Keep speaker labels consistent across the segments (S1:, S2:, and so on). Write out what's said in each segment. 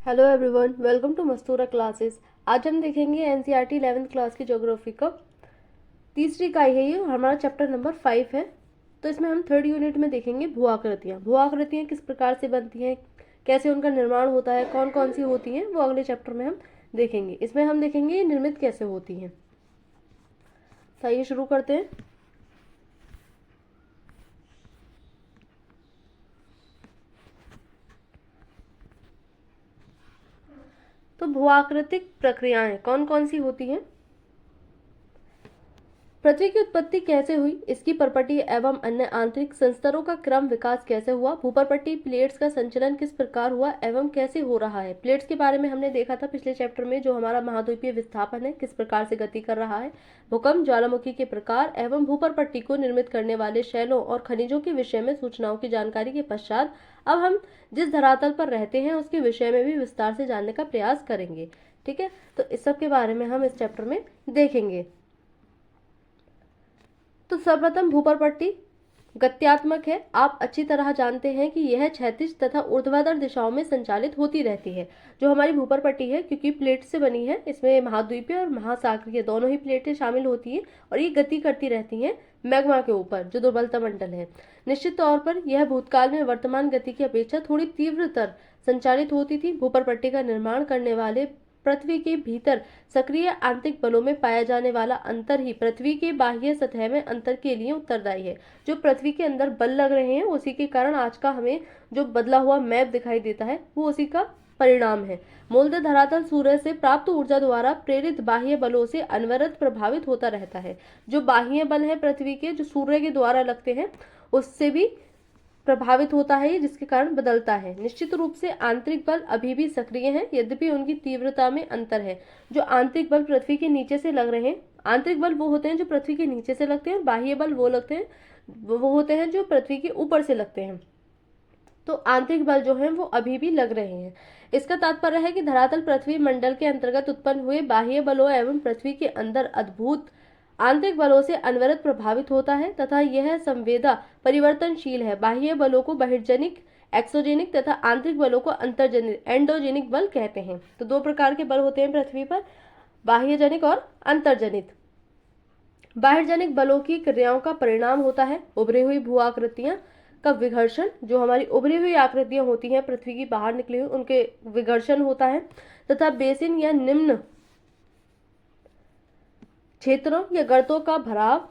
S1: Hello everyone, welcome to Mastura classes. आज हम देखेंगे एनसीईआरटी 11th क्लास की ज्योग्राफी का तीसरी इकाई है। ये हमारा चैप्टर नंबर 5 है। तो इसमें हम थर्ड यूनिट में देखेंगे भू आकृतियाँ। भू आकृतियाँ किस प्रकार से बनती हैं, कैसे उनका निर्माण होता है, कौन कौन सी होती हैं, वो अगले चैप्टर में हम देखेंगे। इसमें हम देखेंगे ये निर्मित कैसे होती हैं। तो आइए शुरू करते हैं। तो भू आकृतिक प्रक्रियाएं कौन कौन सी होती हैं। पृथ्वी की उत्पत्ति कैसे हुई, इसकी परपटी एवं अन्य आंतरिक संस्तरों का क्रम विकास कैसे हुआ, भूपरपटी प्लेट्स का संचलन किस प्रकार हुआ एवं कैसे हो रहा है। प्लेट्स के बारे में हमने देखा था पिछले चैप्टर में, जो हमारा महाद्वीपीय विस्थापन है किस प्रकार से गति कर रहा है। भूकंप, ज्वालामुखी के प्रकार एवं भूपरपट्टी को निर्मित करने वाले शैलों और खनिजों के विषय में सूचनाओं की जानकारी के पश्चात अब हम जिस धरातल पर रहते हैं उसके विषय में भी विस्तार से जानने का प्रयास करेंगे। ठीक है, तो इस सब के बारे में हम इस चैप्टर में देखेंगे। तो सर्वप्रथम भूपरपट्टी गत्यात्मक है। आप अच्छी तरह जानते हैं कि यह क्षैतिज तथा ऊर्ध्वाधर दिशाओं में संचालित होती रहती है। जो हमारी भूपरपट्टी है, क्योंकि प्लेट से बनी है, इसमें महाद्वीपीय और महासागरीय दोनों ही प्लेटें शामिल होती हैं और ये गति करती रहती हैं मैग्मा के ऊपर, जो दुर्बलता मंडल है। निश्चित तौर पर यह भूतकाल में वर्तमान गति की अपेक्षा थोड़ी तीव्रतर संचालित होती थी। भूपरपट्टी का निर्माण करने वाले पृथ्वी के भीतर सक्रिय आंतरिक बलों में पाया जाने वाला अंतर ही पृथ्वी के बाह्य सतह में अंतर के लिए उत्तरदायी है। जो पृथ्वी के अंदर बल लग रहे हैं, उसी के कारण आज का हमें जो बदला हुआ मैप दिखाई देता है, वो उसी का परिणाम है। मूलतः धरातल सूर्य से प्राप्त ऊर्जा द्वारा प्रेरित बाह्य बलों से अनवरत प्रभावित होता रहता है। जो बाह्य बल है पृथ्वी के, जो सूर्य के द्वारा लगते हैं, उससे भी प्रभावित होता है, जिसके कारण बदलता है। निश्चित रूप से आंतरिक बल अभी भी सक्रिय हैं, यद्यपि उनकी तीव्रता में अंतर है। जो आंतरिक बल पृथ्वी के नीचे से लग रहे हैं, आंतरिक बल वो होते हैं जो पृथ्वी के नीचे से लगते हैं, और बाह्य बल वो होते हैं जो पृथ्वी के ऊपर से लगते हैं। तो आंतरिक बल जो है वो अभी भी लग रहे हैं। इसका तात्पर्य है कि धरातल पृथ्वी मंडल के अंतर्गत उत्पन्न हुए बाह्य बलों एवं पृथ्वी के अंदर अद्भुत आंतरिक बलों से अनवरत प्रभावित होता है तथा यह संवेदा परिवर्तनशील है। बाह्य बलों को बहिर्जनिक एक्सोजेनिक तथा आंतरिक बलों को अंतर्जनिक एंडोजेनिक बल कहते हैं। तो दो प्रकार के बल होते हैं पृथ्वी पर, बाह्यजनिक और अंतर्जनित। बाह्यजनिक बलों की क्रियाओं का परिणाम होता है उभरी हुई भू आकृतियां का विघर्षण। जो हमारी उभरी हुई आकृतियां होती हैं पृथ्वी की बाहर निकली हुई, उनके विघर्षण होता है तथा बेसिन या निम्न क्षेत्रों या गर्तों का भराव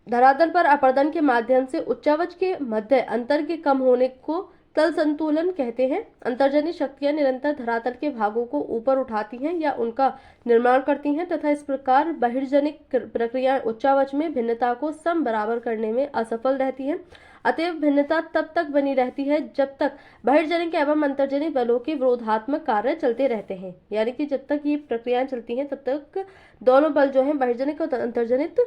S1: धरातल पर अपर्दन के माध्यम से उच्चावच के मध्य अंतर के कम होने को तल संतुलन कहते हैं। अंतर्जनित शक्तियां निरंतर धरातल के भागों को ऊपर उठाती हैं या उनका निर्माण करती हैं तथा इस प्रकार बहिर्जनिक प्रक्रियाएं उच्चावच में भिन्नता को सम बराबर करने में असफल रहती हैं। अतएव भिन्नता तब तक बनी रहती है जब तक बहिर्जनिक एवं अंतर्जनिक बलों के विरोधात्मक कार्य चलते रहते हैं। यानी कि जब तक ये प्रक्रियाएं चलती हैं तब तक दोनों बल जो है बहिर्जनिक और अंतर्जनित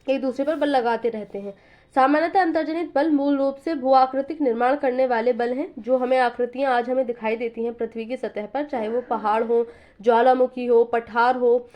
S1: एक दूसरे पर बल लगाते रहते हैं। सामान्यतः अंतर्जनित बल मूल रूप से भू आकृतिक निर्माण करने वाले बल हैं। जो हमें आकृतियां आज हमें दिखाई देती हैं पृथ्वी की सतह पर, चाहे वो पहाड़ हो, ज्वालामुखी हो, पठार हो,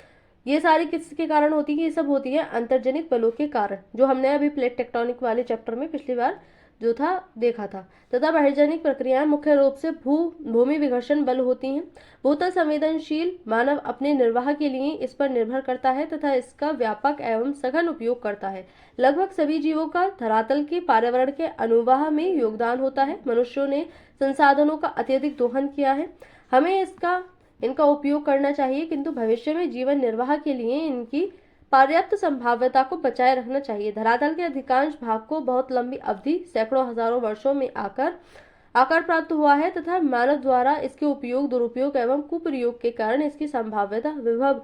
S1: ये सारी किसके कारण होती है? ये सब होती है अंतर्जनित बलों के कारण, जो हमने अभी प्लेट टेक्टोनिक वाले चैप्टर में पिछली बार जो था देखा था। तथा बहिर्जनिक प्रक्रियाएं मुख्य रूप से भूमि विघर्षण बल होती हैं। भूतल संवेदनशील मानव अपने निर्वाह के लिए इस पर निर्भर करता है तथा इसका व्यापक एवं सघन उपयोग करता है। लगभग सभी जीवों का धरातल के पर्यावरण के अनुवाह में योगदान होता है। मनुष्यों ने संसाधनों का अत्यधिक दोहन किया है, हमें इनका उपयोग करना चाहिए, किंतु भविष्य में जीवन निर्वाह के लिए इनकी पर्याप्त संभाव्यता को बचाए रखना चाहिए। धरातल के अधिकांश भाग को बहुत लंबी अवधि सैकड़ों हजारों वर्षों में आकार प्राप्त हुआ है तथा मानव द्वारा इसके उपयोग, दुरुपयोग एवं कुप्रयोग के कारण इसकी संभाव्यता विभव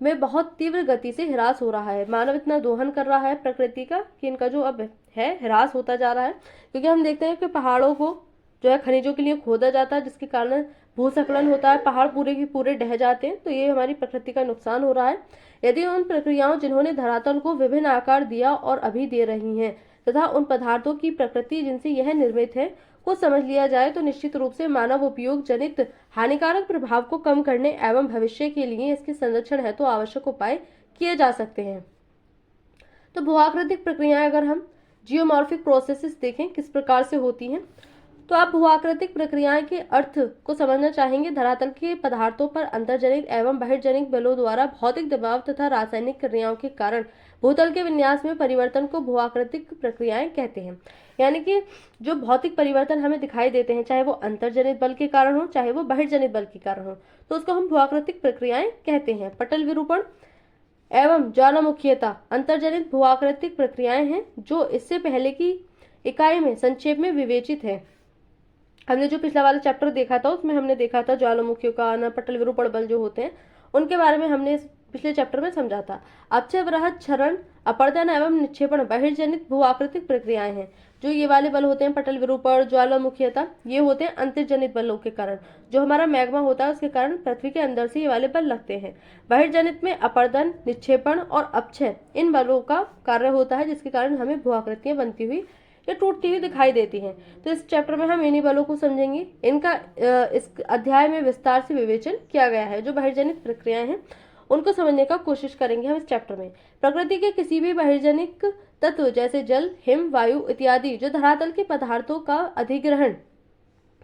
S1: में बहुत तीव्र गति से ह्रास हो रहा है। मानव इतना दोहन कर रहा है प्रकृति का कि इनका जो अब है ह्रास होता जा रहा है। क्योंकि हम देखते हैं कि पहाड़ों को जो है खनिजों के लिए खोदा जाता है, जिसके कारण भूस्खलन होता है, पहाड़ पूरे के पूरे ढह जाते हैं। तो ये हमारी प्रकृति का नुकसान हो रहा है। यदि उन प्रक्रियाओं जिन्होंने धरातल को विभिन्न आकार दिया और अभी दे रही हैं तथा उन पदार्थों की प्रकृति जिनसे यह निर्मित है को समझ लिया जाए, तो निश्चित रूप से मानव उपयोग जनित हानिकारक प्रभाव को कम करने एवं भविष्य के लिए इसके संरक्षण हेतु आवश्यक उपाय किए जा सकते हैं। तो भूआकृतिक प्रक्रियाएं अगर हम जियोमॉर्फिक प्रोसेसेस देखें किस प्रकार से होती हैं, तो आप भूआकृतिक प्रक्रियाएं के अर्थ को समझना चाहेंगे। धरातल के पदार्थों पर अंतर्जनित एवं बहिर्जनित बलों द्वारा भौतिक दबाव तथा रासायनिक क्रियाओं के कारण भूतल के विन्यास में परिवर्तन को भूआकृतिक प्रक्रियाएं कहते हैं। यानी कि जो भौतिक परिवर्तन हमें दिखाई देते हैं, चाहे वो अंतर्जनित बल के कारण हो, चाहे वो बहिर्जनित बल के कारण हो, तो उसको हम भूआकृतिक प्रक्रियाएं कहते हैं। पटल विरूपण एवं ज्वालामुखीयता अंतर्जनित भूआकृतिक प्रक्रियाएं हैं जो इससे पहले की इकाई में संक्षेप में विवेचित है। हमने जो पिछला वाला चैप्टर देखा था उसमें हमने देखा था ज्वालामुखियों का आना, पटल विरूपण बल जो होते हैं उनके बारे में हमने पिछले चैप्टर में समझा था। अपक्षय क्षरण अपरदन एवं निक्षेपण बहिर्जनित भूआकृतिक प्रक्रियाएं हैं। जो ये वाले बल होते हैं पटल विरूपण, ज्वालामुखीयता, ये होते हैं अंतर्जनित बलों के कारण। जो हमारा मैग्मा होता है उसके कारण पृथ्वी के अंदर से ये वाले बल लगते हैं। बहिर्जनित में अपरदन, निक्षेपण और अपक्षय इन बलों का कार्य होता है जिसके कारण हमें भूआकृतियां बनती हुई या टूटती हुई दिखाई देती हैं। तो इस चैप्टर में हम इन्हीं बलों को समझेंगे। इनका इस अध्याय में विस्तार से विवेचन किया गया है। जो बहिर्जनित प्रक्रियाएं हैं उनको समझने का कोशिश करेंगे हम इस चैप्टर में। प्रकृति के किसी भी बहिर्जनिक तत्व जैसे जल, हिम, वायु इत्यादि जो धरातल के पदार्थों का अधिग्रहण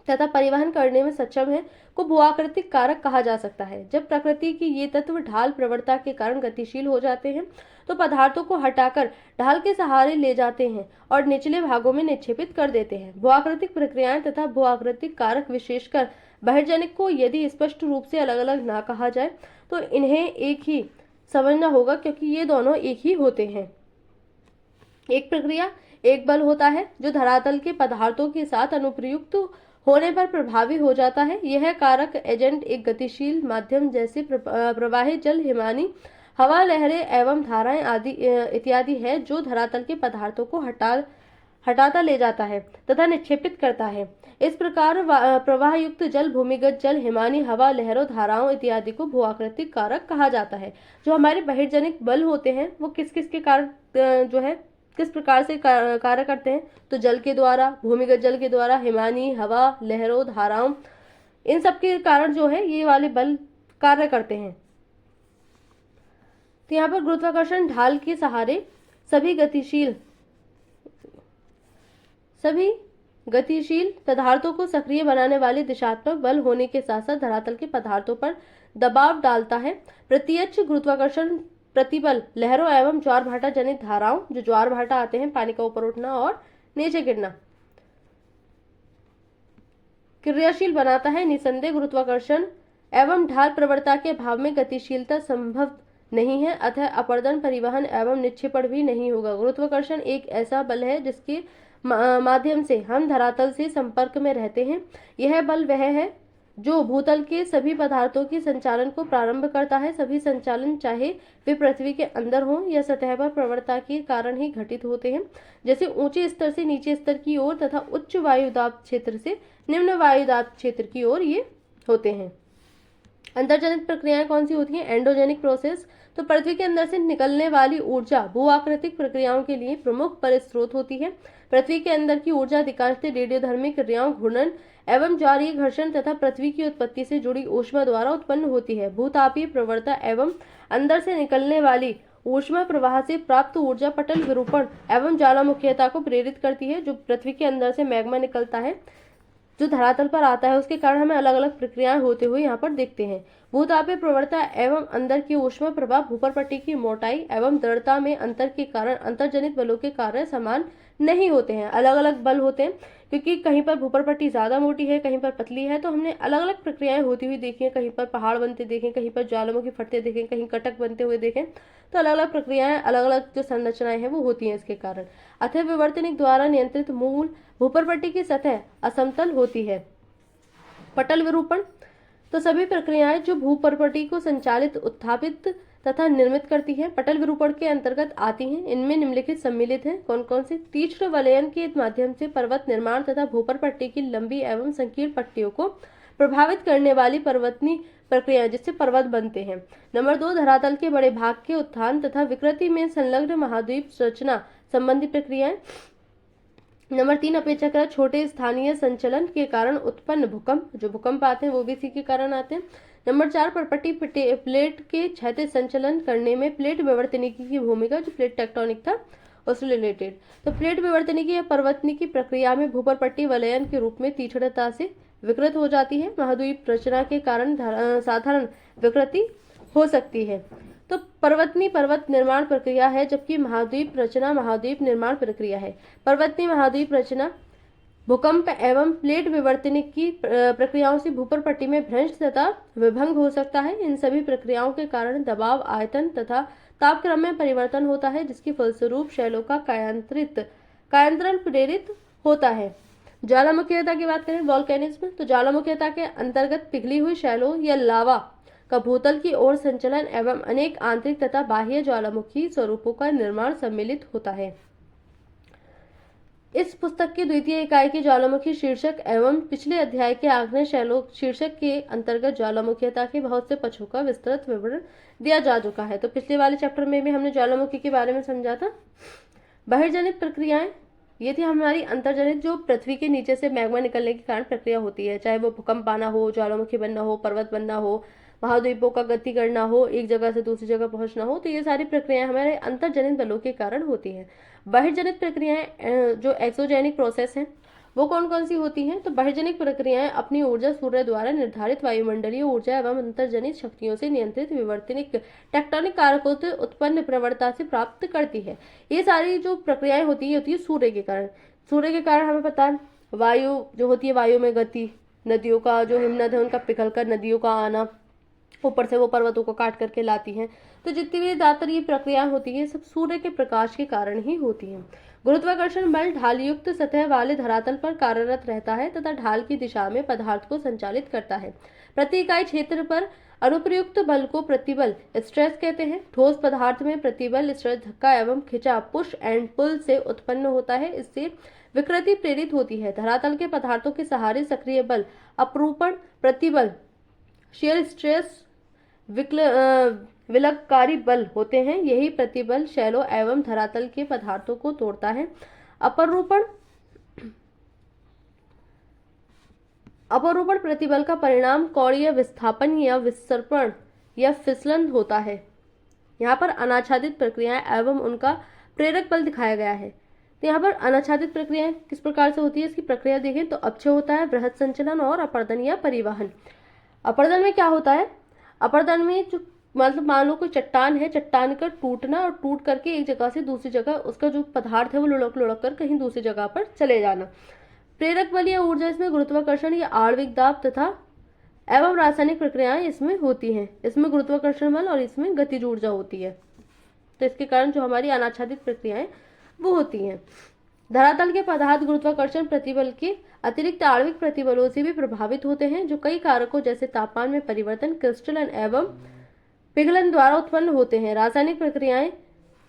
S1: तथा परिवहन करने में सक्षम है को भूआकृतिक कारक कहा जा सकता है। जब प्रकृति की ये तत्व ढाल प्रवणता के कारण गतिशील हो जाते हैं तो पदार्थों को हटाकर ढाल के सहारे ले जाते हैं और निचले भागों में निक्षेपित कर देते हैं। भूआकृतिक प्रक्रियाएं तथा भूआकृतिक कारक विशेषकर बहिर्जनिक को यदि स्पष्ट रूप से अलग अलग ना कहा जाए तो इन्हें एक ही समझना होगा क्योंकि ये दोनों एक ही होते हैं। एक प्रक्रिया एक बल होता है जो धरातल के पदार्थों के साथ अनुप्रयुक्त होने पर प्रभावी हो जाता है। यह कारक एजेंट एक गतिशील माध्यम जैसे प्रवाहित जल, हिमानी हवा, लहरें एवं धाराएं आदि इत्यादि है जो धरातल के पदार्थों को हटाता ले जाता है तथा निक्षेपित करता है। इस प्रकार प्रवाह युक्त जल, भूमिगत जल, हिमानी हवा, लहरों, धाराओं इत्यादि को भूआकृतिक कारक कहा जाता है। जो हमारे बहिर्जनिक बल होते हैं वो किस किस के कारण जो है किस प्रकार से कार्य करते हैं, तो जल के द्वारा, भूमिगत जल के द्वारा, हिमानी हवा, लहरों, धाराओं, इन सब के कारण जो है ये वाले बल कार्य करते हैं। तो यहाँ पर गुरुत्वाकर्षण ढाल के सहारे सभी गतिशील पदार्थों को सक्रिय बनाने वाले दिशात्मक बल होने के साथ साथ धरातल के पदार्थों पर दबाव डालता है। प्रत्यक्ष गुरुत्वाकर्षण प्रतिबल लहरों एवं ज्वार भाटा जनित धाराओं, जो ज्वार भाटा आते हैं, पानी का ऊपर उठना और नीचे गिरना, क्रियाशील बनाता है। निसंदेह गुरुत्वाकर्षण एवं ढाल प्रवणता के अभाव में गतिशीलता संभव नहीं है, अतः अपरदन, परिवहन एवं निक्षेपण भी नहीं होगा। गुरुत्वाकर्षण एक ऐसा बल है जिसके माध्यम से हम धरातल से संपर्क में रहते हैं। यह बल वह है जो भूतल के सभी पदार्थों के संचालन को प्रारंभ करता है। सभी संचालन चाहे वे पृथ्वी के अंदर हों या सतह पर प्रवणता के कारण ही घटित होते हैं, जैसे ऊंचे स्तर से नीचे स्तर की ओर तथा उच्च वायुदाब क्षेत्र से निम्न वायुदाब क्षेत्र की ओर ये होते हैं। अंतर्जनित प्रक्रियाएं कौन सी होती हैं? Endogenic process. तो पृथ्वी के अंदर से निकलने वाली ऊर्जा भूआकृतिक प्रक्रियाओं के लिए प्रमुख परिस्रोत होती है। पृथ्वी के अंदर की ऊर्जा अधिकांशतः रेडियोधर्मी क्रियाओं, घूर्णन एवं ज्वारीय घर्षण तथा पृथ्वी की उत्पत्ति से जुड़ी ऊष्मा द्वारा उत्पन्न होती है। भूतापीय प्रवणता एवं अंदर से निकलने वाली ऊष्मा प्रवाह से प्राप्त ऊर्जा पटल विरूपण एवं ज्वालामुखीयता को प्रेरित करती है। जो पृथ्वी के अंदर से मैग्मा निकलता है जो धरातल पर आता है उसके कारण हमें अलग अलग प्रक्रियाएं होते हुए यहाँ पर देखते हैं। भूतापीय प्रवणता एवं अंदर की ऊष्मा प्रवाह भूपरपट्टी की मोटाई एवं दृढ़ता में अंतर के कारण अंतर्जनित बलों के कार्य समान नहीं होते हैं, अलग अलग बल होते हैं, क्योंकि कहीं पर भूपरपट्टी ज्यादा मोटी है, कहीं पर पतली है। तो हमने अलग अलग प्रक्रियाएं होती हुई देखी है, कहीं पर पहाड़ बनते देखें, कहीं पर ज्वालामुखी फटते देखें, कहीं कटक बनते हुए देखें। तो अलग अलग प्रक्रियाएं, अलग अलग जो संरचनाएं हैं वो होती हैं इसके कारण। अतः विवर्तनिक द्वारा नियंत्रित मूल भूपरपट्टी की सतह असमतल होती है। पटल विरूपण। तो सभी प्रक्रियाएं जो भूपरपट्टी को संचालित, उत्थापित तथा निर्मित करती हैं पटल विरूपण के अंतर्गत आती हैं। इनमें निम्नलिखित सम्मिलित हैं। कौन कौन से? तीक्ष्ण वलयन के माध्यम से पर्वत निर्माण तथा भूपरपट्टी की लंबी एवं संकीर्ण पट्टियों को प्रभावित करने वाली पर्वतनी प्रक्रिया जिससे पर्वत बनते हैं। नंबर 2, धरातल के बड़े भाग के उत्थान तथा विकृति में संलग्न महाद्वीप रचना संबंधी प्रक्रियाएं। नंबर 3, अपेक्षाकृत छोटे स्थानीय संचलन के कारण उत्पन्न भूकंप, जो भूकंप आते हैं वो भी इसी के कारण आते हैं। नंबर 4, परपट्टी प्लेट के क्षैतिज संचलन करने में प्लेट विवर्तनिकी की भूमिका, जो प्लेट टेक्टोनिक था फॉस्फोलिलेटेड। तो प्लेट विवर्तनिकी या पर्वतनिकी प्रक्रिया में भूपरपट्टी वलयन के रूप में तीक्ष्णता से विकृत हो जाती है। महाद्वीप रचना के कारण साधारण विकृति हो सकती है। तो पर्वतनी पर्वत निर्माण प्रक्रिया है, जबकि महाद्वीप रचना महाद्वीप निर्माण प्रक्रिया है। पर्वतनी महाद्वीप रचना भूकंप एवं प्लेट विवर्तनिक की प्रक्रियाओं से भूपर पट्टी में भ्रंश तथा विभंग हो सकता है। इन सभी प्रक्रियाओं के कारण दबाव, आयतन तथा तापक्रम में परिवर्तन होता है, जिसके फलस्वरूप शैलों का कायांतरण प्रेरित होता है। ज्वालामुखीयता की बात करें, वॉल्केनिज्म, तो ज्वालामुखीयता के अंतर्गत पिघली हुई शैलों या लावा का भूतल की ओर संचलन एवं अनेक आंतरिक तथा बाह्य ज्वालामुखी स्वरूपों का निर्माण सम्मिलित होता है। इस पुस्तक की द्वितीय इकाई की ज्वालामुखी शीर्षक एवं पिछले अध्याय के आग्नेय शैलों शीर्षक के अंतर्गत ज्वालामुखीयता के बहुत से पक्षों का विस्तृत विवरण दिया जा चुका है। तो पिछले वाले चैप्टर में भी हमने ज्वालामुखी के बारे में समझा था। बहिर्जनित प्रक्रियाएं, ये थी हमारी अंतर्जनित, जो पृथ्वी के नीचे से मैग्मा निकलने के कारण प्रक्रिया होती है, चाहे वो भूकंप आना हो, ज्वालामुखी बनना हो, पर्वत बनना हो, महाद्वीपों का गति करना हो, एक जगह से दूसरी जगह पहुंचना हो। तो ये सारी प्रक्रियाएं हमारे अंतर्जनित बलों के कारण होती हैं। बहिर्जनित प्रक्रियाएं जो एक्सोजेनिक प्रोसेस हैं, वो कौन कौन सी होती हैं? तो बहिर्जनिक प्रक्रियाएं अपनी ऊर्जा सूर्य द्वारा निर्धारित वायुमंडलीय ऊर्जा एवं अंतर्जनित शक्तियों से नियंत्रित विवर्तनिक टेक्टोनिक कारकों से उत्पन्न प्रवणता से प्राप्त करती है। ये सारी जो प्रक्रियाएं होती है सूर्य के कारण। सूर्य के कारण हमें पता है वायु जो होती है, वायु में गति, नदियों का जो हिमनद है उनका पिघलकर नदियों का आना, ऊपर से वो पर्वतों को काट करके लाती हैं। तो जितनी भी ज्यादातर ये प्रक्रियाएं होती है सब सूर्य के प्रकाश के कारण ही होती हैं। गुरुत्वाकर्षण बल ढालयुक्त सतह वाले धरातल पर कार्यरत रहता है तथा ढाल की दिशा में पदार्थ को संचालित करता है। प्रति इकाई क्षेत्र पर अनुप्रयुक्त बल को प्रतिबल स्ट्रेस कहते हैं। ठोस पदार्थ में प्रतिबल स्ट्रेस धक्का एवं खिंचा पुश एंड पुल से उत्पन्न होता है, इससे विकृति प्रेरित होती है। धरातल के पदार्थों के सहारे सक्रिय बल अपरूपण प्रतिबल, शियर स्ट्रेस, विलककारी बल होते हैं। यही प्रतिबल शैलों एवं धरातल के पदार्थों को तोड़ता है। अपरूपण प्रतिबल का परिणाम कौड़ीय विस्थापन या विसर्पण या फिसलन होता है। यहाँ पर अनाच्छादित प्रक्रियाएं एवं उनका प्रेरक बल दिखाया गया है। तो यहाँ पर अनाच्छादित प्रक्रियाएं किस प्रकार से होती है, इसकी प्रक्रिया देखें तो अपक्षय होता है, बृहद संचलन और अपर्दन या परिवहन। अपर्दन में क्या होता है? अपर्दन में जो मतलब मान लो कोई चट्टान है, चट्टान का टूटना और टूट करके एक जगह से दूसरी जगह उसका जो पदार्थ है वो लुढ़क लुढ़क कर कहीं दूसरी जगह पर चले जाना। प्रेरक बल या ऊर्जा इसमें गुरुत्वाकर्षण या आणविक दाब तथा एवं रासायनिक प्रक्रियाएं इसमें होती हैं। इसमें गुरुत्वाकर्षण बल और इसमें गतिज ऊर्जा होती है। तो इसके कारण जो हमारी अनाच्छादित प्रक्रियाएं वो होती हैं। धरातल के पदार्थ गुरुत्वाकर्षण प्रतिबल के अतिरिक्त आणविक प्रतिबलों से भी प्रभावित होते हैं, जो कई कारकों जैसे तापमान में परिवर्तन, क्रिस्टलन एवं पिघलन द्वारा उत्पन्न होते हैं। रासायनिक प्रक्रियाएं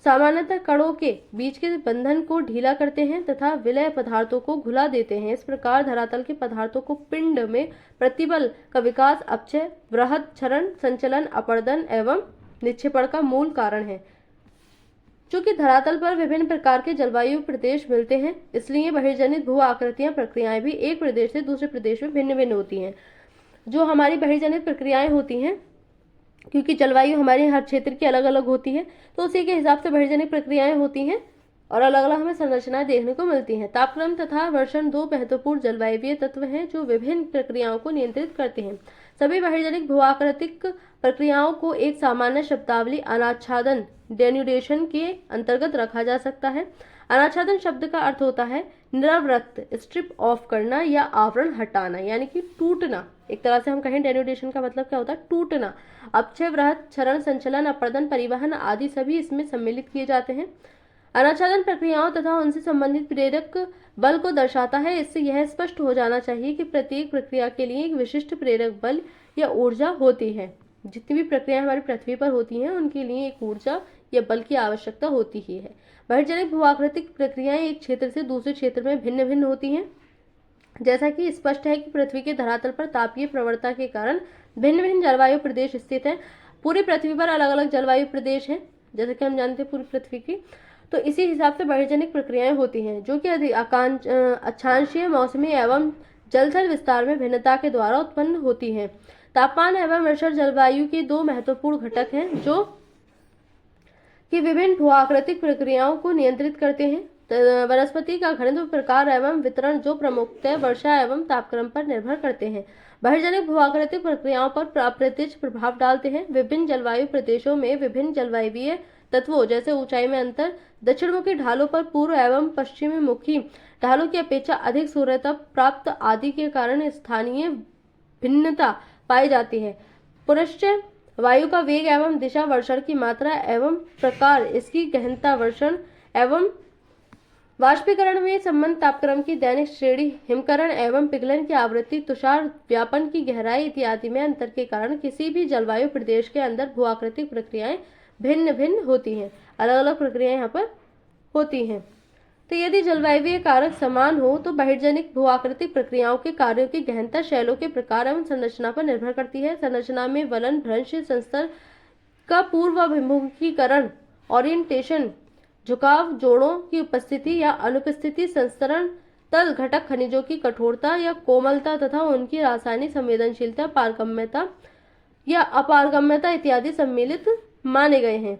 S1: सामान्यतः कणों के बीच के बंधन को ढीला करते हैं तथा विलय पदार्थों को घुला देते हैं। इस प्रकार धरातल के पदार्थों को पिंड में प्रतिबल का विकास अपक्षय, बृहद क्षरण, संचलन, अपर्दन एवं निक्षेपण का मूल कारण है। चूंकि धरातल पर विभिन्न प्रकार के जलवायु प्रदेश मिलते हैं, इसलिए बहिर्जनित भू आकृतियां प्रक्रियाएं भी एक प्रदेश से दूसरे प्रदेश में भिन्न भिन्न होती हैं। जो हमारी बहिर्जनित प्रक्रियाएं होती हैं, क्योंकि जलवायु हमारे हर क्षेत्र की अलग अलग होती है, तो उसी के हिसाब से बहिर्जनित प्रक्रियाएं होती हैं और अलग अलग हमें संरचनाएं देखने को मिलती हैं। तापक्रम तथा वर्षण दो महत्वपूर्ण जलवायवीय तत्व हैं जो विभिन्न प्रक्रियाओं को नियंत्रित करते हैं। सभी बहिर्जनित भूआकृतिक प्रक्रियाओं को एक सामान्य शब्दावली अनाच्छादन डेन्यूडेशन के अंतर्गत रखा जा सकता है। अनाच्छादन शब्द का अर्थ होता है निरवृत्त, स्ट्रिप ऑफ करना या आवरण हटाना, यानी कि टूटना। एक तरह से हम कहें डेन्यूडेशन का मतलब क्या होता है? टूटना। अपक्षय, वृहद क्षरण, संचलन, अपर्दन, परिवहन आदि सभी इसमें सम्मिलित किए जाते हैं। अनाच्छादन प्रक्रियाओं तथा उनसे संबंधित प्रेरक बल को दर्शाता है। इससे यह स्पष्ट हो जाना चाहिए कि प्रत्येक प्रक्रिया के लिए एक विशिष्ट प्रेरक बल या ऊर्जा होती है। जितनी भी प्रक्रियाएं हमारी पृथ्वी पर होती हैं उनके लिए एक ऊर्जा या बल की आवश्यकता होती ही है। बहिर्जनित भूआकृतिक प्रक्रियाएं एक क्षेत्र से दूसरे क्षेत्र में भिन्न भिन्न होती हैं। जैसा कि स्पष्ट है कि पृथ्वी के धरातल पर तापीय प्रवणता के कारण भिन्न भिन्न जलवायु प्रदेश स्थित हैं। पूरी पृथ्वी पर अलग अलग जलवायु प्रदेश हैं, जैसे कि हम जानते हैं पूरी पृथ्वी की। तो इसी हिसाब से बहिर्जनिक प्रक्रियाएं होती हैं, जो कि अक्षांशीय, मौसमी एवं जलथल विस्तार में भिन्नता के द्वारा उत्पन्न होती हैं। तापमान एवं वर्षण जलवायु के दो महत्वपूर्ण घटक हैं, जो कि विभिन्न भूआकृतिक प्रक्रियाओं को नियंत्रित करते हैं। वनस्पति का घनत्व, प्रकार एवं वितरण जो प्रमुखतः वर्षा एवं तापक्रम पर निर्भर करते हैं। बहिर्जनिक भूआकृतिक प्रक्रियाओं पर अप्रत्यक्ष प्रभाव डालते हैं। विभिन्न जलवायु प्रदेशों में विभिन्न जलवायवीय तत्वों जैसे ऊंचाई में अंतर, दक्षिणमुखी ढालों पर पूर्व एवं पश्चिमी मुखी ढालों की अपेक्षा अधिक सूर्यताप प्राप्त आदि के कारण स्थानीय भिन्नता पाई जाती है। पुनश्च वायु का वेग एवं दिशा, वर्षण की मात्रा एवं प्रकार, इसकी गहनता, वर्षण एवं वाष्पीकरण में संबंध, तापक्रम की दैनिक श्रेणी, हिमकरण एवं पिघलन की आवृत्ति, तुषार व्यापन की गहराई इत्यादि में अंतर के कारण किसी भी जलवायु प्रदेश के अंदर भूआकृतिक प्रक्रियाएं भिन्न भिन्न होती हैं, अलग अलग प्रक्रियाएं यहाँ पर होती हैं। तो यदि जलवायु कारक समान हो तो बहिर्जनिक भूआकृतिक प्रक्रियाओं के कार्यों की गहनता शैलों के प्रकार एवं संरचना पर निर्भर करती है। संरचना में वलन, भ्रंश, संस्तर का पूर्वाभिमुखीकरण, ओरिएंटेशन, झुकाव, जोड़ों की उपस्थिति या अनुपस्थिति, संस्तरण तल घटक खनिजों की कठोरता या कोमलता तथा उनकी रासायनिक संवेदनशीलता, पारगम्यता या अपारगम्यता इत्यादि सम्मिलित माने गए हैं।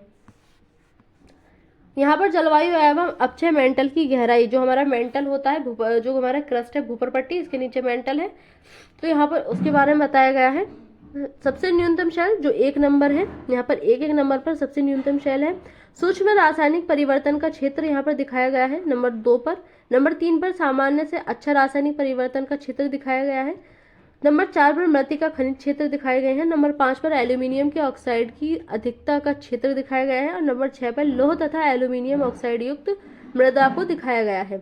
S1: यहाँ पर जलवायु एवं अक्षय मेंटल की गहराई, जो हमारा मेंटल होता है, जो हमारा क्रस्ट है, भूपर पट्टी, इसके नीचे मेंटल है, तो यहाँ पर उसके बारे में बताया गया है। सबसे न्यूनतम शैल जो 1 नंबर है, यहाँ पर एक नंबर पर सबसे न्यूनतम शैल है। सूक्ष्म रासायनिक परिवर्तन का क्षेत्र यहाँ पर दिखाया गया है नंबर 2 पर। नंबर 3 पर सामान्य से अच्छा रासायनिक परिवर्तन का क्षेत्र दिखाया गया है। नंबर 4 पर मृत्तिका खनिज क्षेत्र दिखाए गए हैं। नंबर 5 पर एल्यूमिनियम के ऑक्साइड की अधिकता का क्षेत्र दिखाया गया है और नंबर 6 पर लौह तथा एल्यूमिनियम ऑक्साइड युक्त मृदा को दिखाया गया है।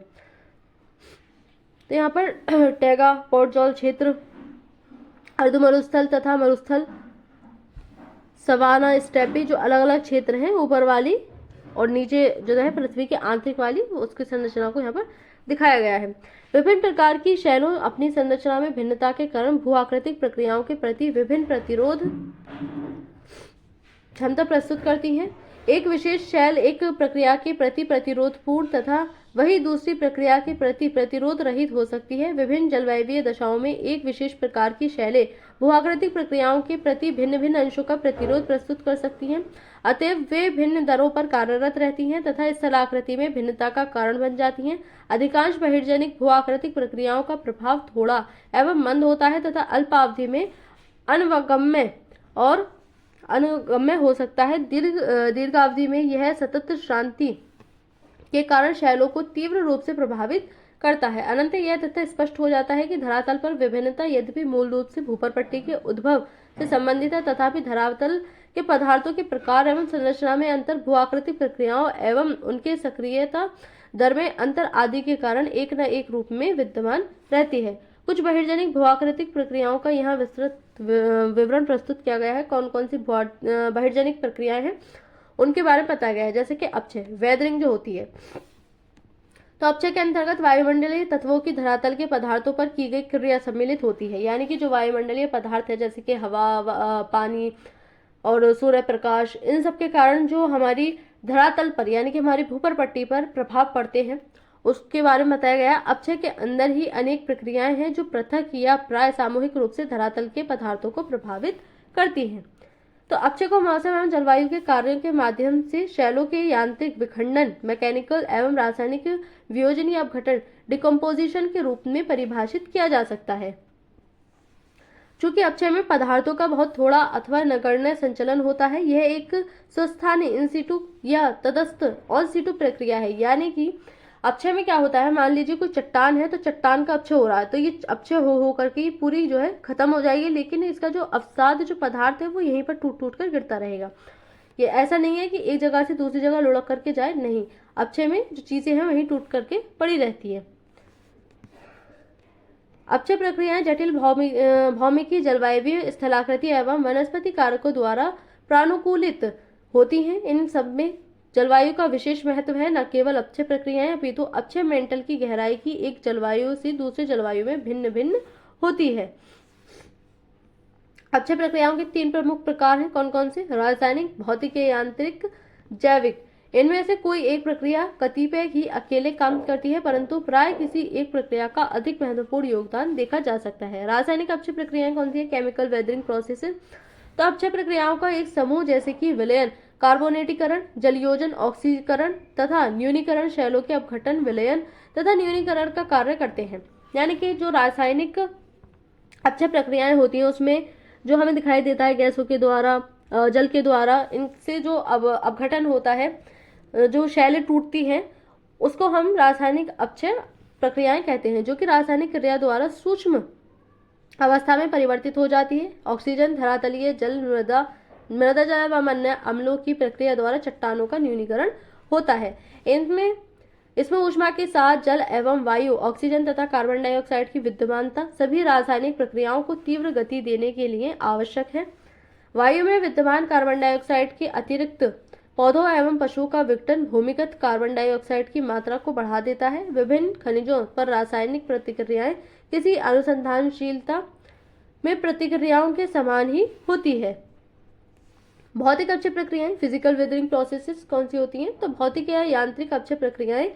S1: तो यहाँ पर टैगा, पोर्टजॉल क्षेत्र, अर्ध मरुस्थल तथा मरुस्थल, सवाना, स्टेपी, जो अलग अलग क्षेत्र हैं, ऊपर वाली और नीचे जो है पृथ्वी के आंतरिक वाली, उसकी संरचना को यहाँ पर दिखाया गया है। विभिन्न प्रकार की शैलों अपनी संरचना में भिन्नता के कारण भूआकृतिक प्रक्रियाओं के प्रति विभिन्न प्रतिरोध क्षमता प्रस्तुत करती हैं। एक विशेष शैल एक प्रक्रिया के प्रति प्रतिरोधपूर्ण तथा वही दूसरी प्रक्रिया के प्रति प्रतिरोध रहित हो सकती है। विभिन्न जलवायवीय दशाओं में एक विशेष प्रकार की शैलें भूआकृतिक प्रक्रियाओं के प्रति भिन्न भिन्न अंशों का प्रतिरोध प्रस्तुत कर सकती हैं। अतएव वे भिन्न दरों पर कार्यरत रहती हैं तथा स्थलाकृति में भिन्नता का कारण बन जाती हैं। अधिकांश बहिर्जनिक भूआकृतिक प्रक्रियाओं का प्रभाव थोड़ा एवं मंद होता है तथा अल्पावधि में अनवगम्य और अनुगम्य हो सकता है। दीर्घावधि में यह सतत शांति के कारण शैलों को तीव्र रूप से प्रभावित करता है। अनंत यह तथ्य स्पष्ट हो जाता है कि धरातल पर विभिन्नता यद्यपि मूल रूप से भूपर पट्टी के उद्भव से संबंधित है, तथापि धरातल के पदार्थों के प्रकार एवं संरचना में अंतर, भूआकृतिक प्रक्रियाओं एवं उनके सक्रियता दर में अंतर आदि के कारण एक न एक रूप में विद्यमान रहती है। कुछ बहिर्जनिक भूआकृतिक प्रक्रियाओं का यहाँ विस्तृत विवरण प्रस्तुत किया गया है। कौन कौन सी बहिर्जनिक प्रक्रियाएं हैं उनके बारे में बताया गया है। जैसे कि अपक्षय, वेदरिंग जो होती है, तो अपक्षय के अंतर्गत वायुमंडलीय तत्वों की धरातल के पदार्थों पर की गई क्रिया सम्मिलित होती है। यानी कि जो वायुमंडलीय पदार्थ है जैसे कि हवा, पानी और सूर्य प्रकाश, इन सब के कारण जो हमारी धरातल पर यानी कि हमारी भूपर पट्टी पर प्रभाव पड़ते हैं, उसके बारे में बताया गया। अपक्षय के अंदर ही अनेक प्रक्रियाएं हैं जो पृथक या प्राय सामूहिक रूप से धरातल के पदार्थों को प्रभावित करती हैं। तो अपक्षय को मौसम एवं जलवायु के कार्यों के माध्यम से शैलों के यांत्रिक विखंडन, मैकेनिकल एवं रासायनिक वियोजन या अपघटन, डिकम्पोजिशन के रूप में परिभाषित किया जा सकता है। चूंकि अपक्षय में पदार्थों का बहुत थोड़ा अथवा नगण्य संचलन होता है, यह एक स्वस्थानीय इन सिटू या तटस्थ ऑन सिटू प्रक्रिया है। यानी कि अपक्षय में क्या होता है, मान लीजिए कोई चट्टान है तो चट्टान का अपक्षय हो रहा है, तो ये अपक्षय हो करके पूरी जो है खत्म हो जाएगी, लेकिन इसका जो अवसाद जो पदार्थ है वो यहीं पर टूट टूट कर गिरता रहेगा। ये ऐसा नहीं है कि एक जगह से दूसरी जगह लुढ़क करके जाए, नहीं, अपक्षय में जो चीजें हैं वहीं टूट करके पड़ी रहती है। अपक्षय प्रक्रियाएं जटिल भौमिकी, जलवायवीय, स्थलाकृति एवं वनस्पति कारकों द्वारा प्रानुकूलित होती हैं। इन सब में जलवायु का विशेष महत्व है। न केवल अपक्षय प्रक्रियाएं अपितु अपक्षय मेंटल की गहराई की एक जलवायु से दूसरे जलवायु में भिन्न भिन्न होती है। अपक्षय प्रक्रियाओं के 3 प्रमुख प्रकार हैं। कौन कौन से? रासायनिक, भौतिक, यांत्रिक, जैविक। इनमें से कोई एक प्रक्रिया कतिपय ही अकेले काम करती है, परंतु प्राय किसी एक प्रक्रिया का अधिक महत्वपूर्ण योगदान देखा जा सकता है। रासायनिक अपक्षय प्रक्रियाएं कौन सी है? Chemical weathering process. तो अपक्षय प्रक्रियाओं का एक समूह जैसे कि विलयन, कार्बोनेटीकरण, जलयोजन, ऑक्सीकरण तथा न्यूनीकरण शैलों के अपघटन, विलयन तथा न्यूनीकरण का कार्य करते हैं। यानी कि जो रासायनिक अपचय प्रक्रियाएं होती हैं उसमें जो हमें दिखाई देता है गैसों के द्वारा, जल के द्वारा, इनसे जो अपघटन होता है, जो शैलें टूटती हैं, उसको हम रासायनिक अपचय प्रक्रियाएं कहते हैं, जो कि रासायनिक क्रिया द्वारा सूक्ष्म अवस्था में परिवर्तित हो जाती है। ऑक्सीजन, धरातलीय जल, मृदा जल एवं अन्य अम्लों की प्रक्रिया द्वारा चट्टानों का न्यूनीकरण होता है। इसमें ऊष्मा के साथ जल एवं वायु, ऑक्सीजन तथा कार्बन डाइऑक्साइड की विद्यमानता सभी रासायनिक प्रक्रियाओं को तीव्र गति देने के लिए आवश्यक है। वायु में विद्यमान कार्बन डाइऑक्साइड के अतिरिक्त पौधों एवं पशुओं का विघटन भूमिगत कार्बन डाइऑक्साइड की मात्रा को बढ़ा देता है। विभिन्न खनिजों पर रासायनिक प्रतिक्रियाएं किसी अनुसंधानशीलता में प्रतिक्रियाओं के समान ही होती है। भौतिक अपचय प्रक्रियाएं, फिजिकल वेदरिंग प्रोसेसेस कौन सी होती हैं? तो भौतिक या यांत्रिक अपचय प्रक्रियाएं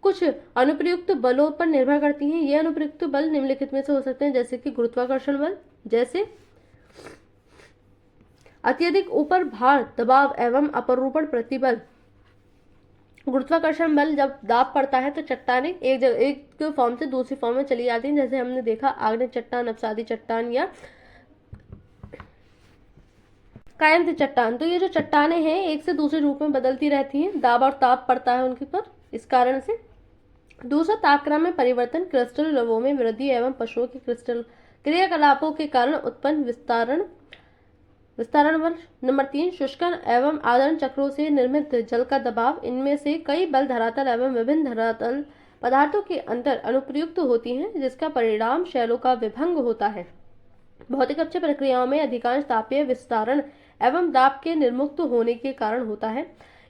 S1: कुछ अनुप्रयुक्त बलों पर निर्भर करती हैं। ये अनुप्रयुक्त बल निम्नलिखित में से हो सकते हैं, जैसे कि गुरुत्वाकर्षण बल, जैसे अत्यधिक ऊपर भार, दबाव एवं अपरूपण प्रतिबल। गुरुत्वाकर्षण बल जब दाब पड़ता है तो चट्टानें एक फॉर्म से दूसरी फॉर्म में चली जाती हैं, जैसे हमने देखा आग्नेय चट्टान, अवसादी चट्टान या कायमती चट्टान। तो ये जो चट्टानें हैं एक से दूसरे रूप में बदलती रहती हैं, दाब और ताप पड़ता है उनके पर, इस कारण से। दूसरा, तापक्रम में परिवर्तन, क्रिस्टल लवों में वृद्धि एवं पशुओं के क्रिस्टल क्रियाकलापों के कारण उत्पन्न विस्तारण बल। नंबर 3, शुष्कन एवं आदरण चक्रों से निर्मित जल का दबाव। इनमें से कई बल धरातल एवं विभिन्न धरातल पदार्थों के अंतर अनुप्रयुक्त होती हैं, जिसका परिणाम शैलों का विभंग होता है। भौतिक अपचय प्रक्रियाओं में अधिकांश तापीय विस्तारण एवं दाब के निर्मुक्त होने के कारण होता है।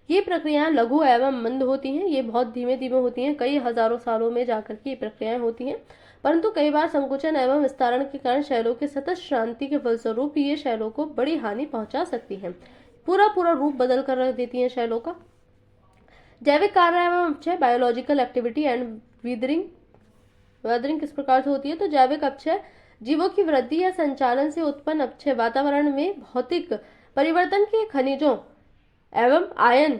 S1: ये प्रक्रियाएं लघु एवं मंद होती हैं, ये बहुत धीमे धीमे होती हैं, कई हजारों सालों में जाकर के ये प्रक्रियाएं होती हैं, परंतु कई बार संकुचन एवं विस्तारण के कारण शैलों के सतत शांति के फलस्वरूप ये शैलों को बड़ी हानि पहुंचा सकती हैं, पूरा रूप बदल कर रख देती हैं शैलों का। जैविक कार्य एवं अपचय, बायोलॉजिकल एक्टिविटी एंड वेदरिंग किस प्रकार से होती है? तो जैविक अपचय जीवों की वृद्धि या संचालन से उत्पन्न अपचय वातावरण में भौतिक परिवर्तन के खनिजों एवं आयन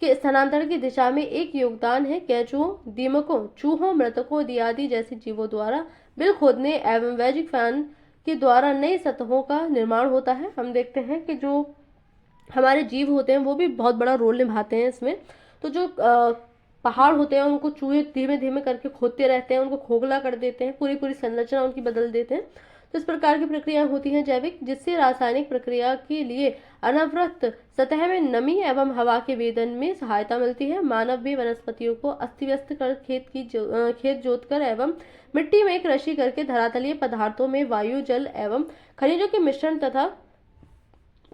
S1: के स्थानांतरण की दिशा में एक योगदान है। केंचुओं, दीमकों, चूहों, मृतकों आदि जैसे जीवों द्वारा बिल खोदने एवं वैजिक फैन के द्वारा नई सतहों का निर्माण होता है। हम देखते हैं कि जो हमारे जीव होते हैं वो भी बहुत बड़ा रोल निभाते हैं इसमें। तो जो पहाड़ होते हैं उनको चूहे धीमे धीमे करके खोदते रहते हैं, उनको खोखला कर देते हैं, पूरी संरचना उनकी बदल देते हैं। तो इस प्रकार की प्रक्रियाएं होती हैं जैविक, जिससे रासायनिक प्रक्रिया के लिए अनवरत सतह में नमी एवं हवा के वेदन में सहायता मिलती है। मानव भी वनस्पतियों को अस्त व्यस्त कर खेत जोत कर एवं मिट्टी में कृषि करके धरातलीय पदार्थों में वायु, जल एवं खनिजों के मिश्रण तथा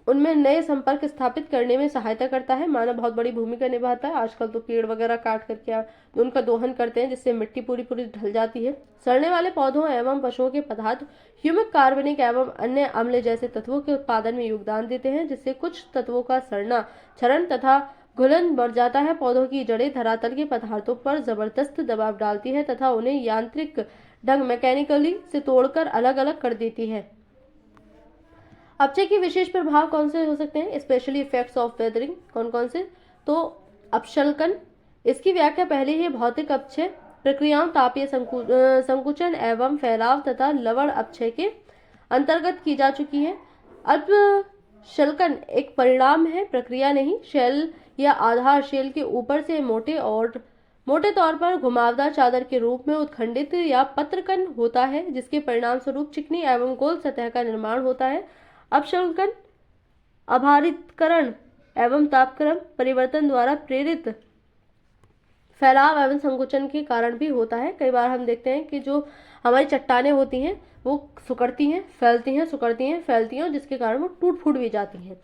S1: उनमें नए संपर्क स्थापित करने में सहायता करता है। मानव बहुत बड़ी भूमिका निभाता है। आजकल तो पेड़ वगैरह काट करके उनका दोहन करते हैं, जिससे मिट्टी पूरी ढल जाती है। सड़ने वाले पौधों एवं पशुओं के पदार्थ ह्यूमिक, कार्बनिक एवं अन्य अम्ल जैसे तत्वों के उत्पादन में योगदान देते हैं, जिससे कुछ तत्वों का सड़ना, क्षरण तथा घुलन बढ़ जाता है। पौधों की जड़ें धरातल के पदार्थों पर जबरदस्त दबाव डालती है तथा उन्हें यांत्रिक ढंग मैकेनिकली से तोड़कर अलग अलग कर देती है। अपचय के विशेष प्रभाव कौन से हो सकते हैं? स्पेशली इफेक्ट्स ऑफ वेदरिंग कौन कौन से? तो अपशल्कन, इसकी व्याख्या पहले ही भौतिक अपचय प्रक्रियाओं, तापीय संकुचन एवं फैलाव तथा लवण अपचय के अंतर्गत की जा चुकी है। अपशल्कन एक परिणाम है, प्रक्रिया नहीं। शेल या आधार शेल के ऊपर से मोटे तौर पर घुमावदार चादर के रूप में उत्खंडित या पत्रकन होता है, जिसके परिणाम स्वरूप चिकनी एवं गोल सतह का निर्माण होता है। अपशल्कन आभारितकरण एवं तापक्रम परिवर्तन द्वारा प्रेरित फैलाव एवं संकुचन के कारण भी होता है। कई बार हम देखते हैं कि जो हमारी चट्टानें होती हैं वो सिकुड़ती हैं, फैलती हैं, सिकुड़ती हैं, फैलती हैं, जिसके कारण वो टूट फूट भी जाती हैं।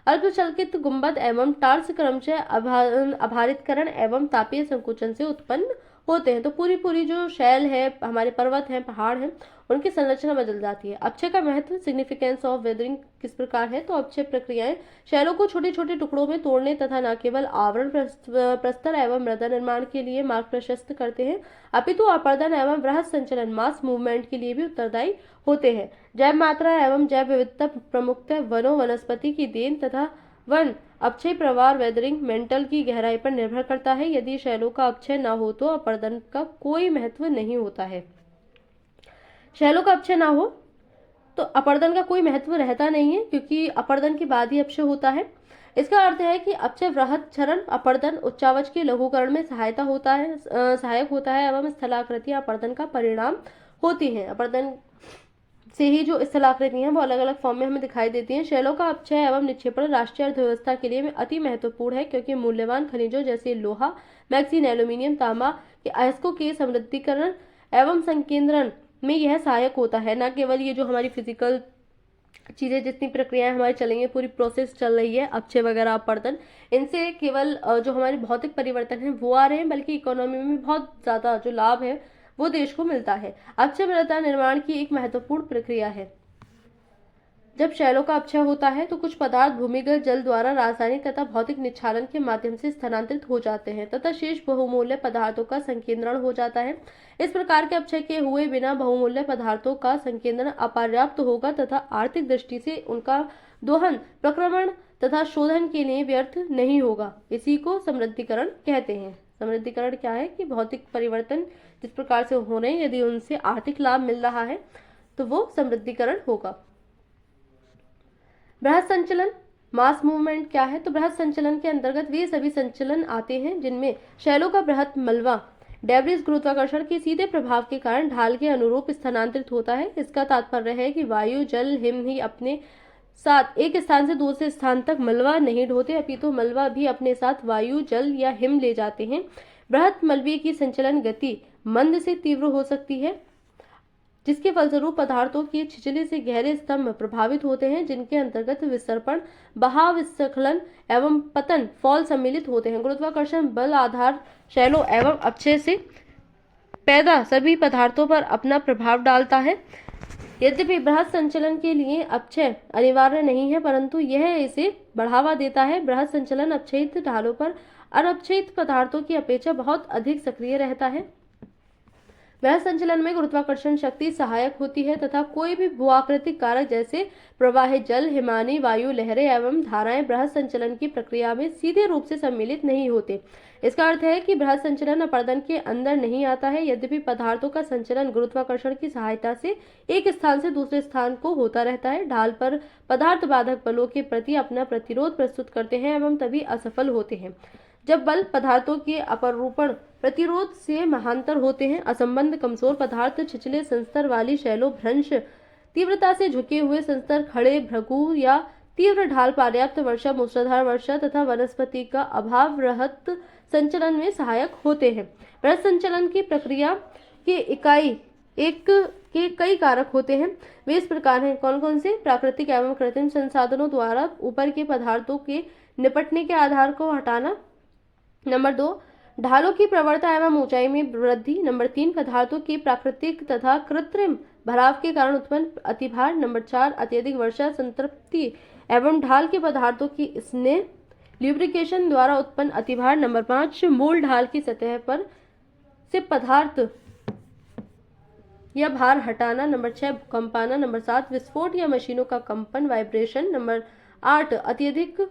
S1: अल्पशल्कित गुंबद एवं टार्स क्रमशः आभारितकरण एवं तापीय संकुचन से उत्पन्न होते हैं। तो पूरी जो शैल है, हमारे पर्वत हैं, पहाड़ हैं, उनकी संरचना बदल जाती है। अपचय का महत्व, सिग्निफिकेंस ऑफ वेदरिंग किस प्रकार है? तो अपचय प्रक्रियाएं शैलों को छोटे छोटे टुकड़ों में तोड़ने तथा न केवल आवरण प्रस्तर एवं मृदा निर्माण के लिए मार्ग प्रशस्त करते हैं, अपितु अपर्दन एवं बृहद संचलन, मास मूवमेंट के लिए भी उत्तरदायी होते हैं। जैव मात्रा एवं जैव विविधता प्रमुखतः वनों, वनस्पति की देन तथा 1. अपक्षय प्रवाह वेदरिंग मेंटल की गहराई पर निर्भर करता है। यदि शैलों का अपक्षय न हो तो अपर्दन का कोई महत्व नहीं होता है। शैलों का अपक्षय ना हो तो अपर्दन का कोई महत्व रहता नहीं है, क्योंकि अपर्दन के बाद ही अपक्षय होता है। इसका अर्थ है कि अपक्षय वृहत क्षरण अपर्दन उच्चावच के लघुकरण में सहायक होता है एवं स्थलाकृतियां अपर्दन का परिणाम होती हैं। अपर्दन से ही जो स्थलाकृतियां हैं वो अलग अलग फॉर्म में हमें दिखाई देती हैं। शैलों का अपक्षय एवं निक्षेपण राष्ट्रीय अर्थव्यवस्था के लिए अति महत्वपूर्ण है, क्योंकि मूल्यवान खनिजों जैसे लोहा, मैग्नीशियम, एल्यूमिनियम, तांबा के अयस्कों के समृद्धिकरण एवं संकेंद्रण में यह सहायक होता है। न केवल ये जो हमारी फिजिकल चीजें जितनी प्रक्रियाएं हमारी चलेंगी, पूरी प्रोसेस चल रही है अपक्षय वगैरह अपर्दन, इनसे केवल जो हमारे भौतिक परिवर्तन है वो आ रहे हैं, बल्कि इकोनॉमी में भी बहुत ज्यादा जो लाभ है वो देश को मिलता है। अपक्षय मृदा निर्माण की एक महत्वपूर्ण प्रक्रिया है। जब शैलों का अपक्षय होता है तो कुछ पदार्थ भूमिगत जल द्वारा रासायनिक तथा भौतिक निक्षालन के माध्यम से स्थानांतरित हो जाते हैं तथा शेष बहुमूल्य पदार्थों का संकेंद्रण हो जाता है। इस प्रकार के अपक्षय के हुए बिना बहुमूल्य पदार्थों का संकेंद्रण अपर्याप्त होगा तथा आर्थिक दृष्टि से उनका दोहन, प्रक्रमण तथा शोधन के लिए व्यर्थ नहीं होगा। इसी को समृद्धिकरण कहते हैं। समृद्धिकरण क्या है कि भौतिक परिवर्तन जिस प्रकार से हो रहे हैं, यदि उनसे आर्थिक लाभ मिल रहा है तो वो समृद्धिकरण होगा। बृहत संचलन मास मूवमेंट क्या है? तो बृहत संचलन के अंतर्गत वे सभी संचलन आते हैं जिनमें शैलों का बृहत मलबा डेब्रिस गुरुत्वाकर्षण के सीधे प्रभाव के कारण ढाल के अनुरूप स्थानांतरित होता है। इसका तात्पर्य है कि वायु, जल, हिम ही अपने साथ एक स्थान से दूसरे स्थान तक मलबा नहीं ढोते, अपितु मलबा भी अपने साथ वायु, जल या हिम ले जाते हैं। बृहत मलबे की संचलन गति मंद से तीव्र हो सकती है, जिसके फलस्वरूप पदार्थों के छिछले से गहरे स्तंभ प्रभावित होते हैं, जिनके अंतर्गत विसर्पण, बहाव, स्खलन एवं पतन फॉल सम्मिलित होते हैं। गुरुत्वाकर्षण बल आधार शैलों एवं अपक्षय से पैदा सभी पदार्थों पर अपना प्रभाव डालता है। यद्यपि बृहत संचलन के लिए अपक्षय अनिवार्य नहीं है, परंतु यह इसे बढ़ावा देता है। बृहत संचलन अपक्षयित ढालों पर अनपक्षयित पदार्थों की अपेक्षा बहुत अधिक सक्रिय रहता है। बृहत संचलन में गुरुत्वाकर्षण शक्ति सहायक होती है तथा कोई भी भूआकृतिक कारक जैसे प्रवाहित जल, हिमानी वायु, लहरें एवं धाराएं बृहत संचलन की प्रक्रिया में सीधे रूप से सम्मिलित नहीं होते। इसका अर्थ है कि बृहत संचलन अपर्दन के अंदर नहीं आता है। यद्यपि पदार्थों का संचलन गुरुत्वाकर्षण की सहायता से एक स्थान से दूसरे स्थान को होता रहता है। ढाल पर पदार्थ बाधक बलों के प्रति अपना प्रतिरोध प्रस्तुत करते हैं एवं तभी असफल होते हैं जब बल पदार्थों के अपरूपण प्रतिरोध से महांतर होते हैं। असंबद्ध कमजोर पदार्थ, छिछले संस्तर वाली शैलों, भ्रंश तीव्रता से झुके हुए संस्तर, खड़े भृगु या तीव्र ढाल, पर्याप्त वर्षा, मूसलाधार वर्षा तथा वनस्पति का अभाव बृहत संचलन में सहायक होते हैं। बृहत संचलन की प्रक्रिया के इकाई एक के कई कारक होते हैं। वे इस प्रकार हैं। कौन कौन से? प्राकृतिक एवं कृत्रिम संसाधनों द्वारा ऊपर के पदार्थों के निपटने के आधार को हटाना। नंबर 2, ढालों की प्रवणता एवं ऊंचाई में वृद्धि। नंबर 3, पदार्थों की प्राकृतिक तथा कृत्रिम भराव के कारण उत्पन्न अतिभार। नंबर 4, अत्यधिक वर्षा, संतृप्ति एवं ढाल के पदार्थों की स्नेह ल्यूब्रिकेशन द्वारा उत्पन्न अतिभार। नंबर 5, मूल ढाल की सतह पर से पदार्थ या भार हटाना। नंबर 6, भूकंपाना। नंबर 7, विस्फोट या मशीनों का कंपन, वाइब्रेशन। नंबर 8, अत्यधिक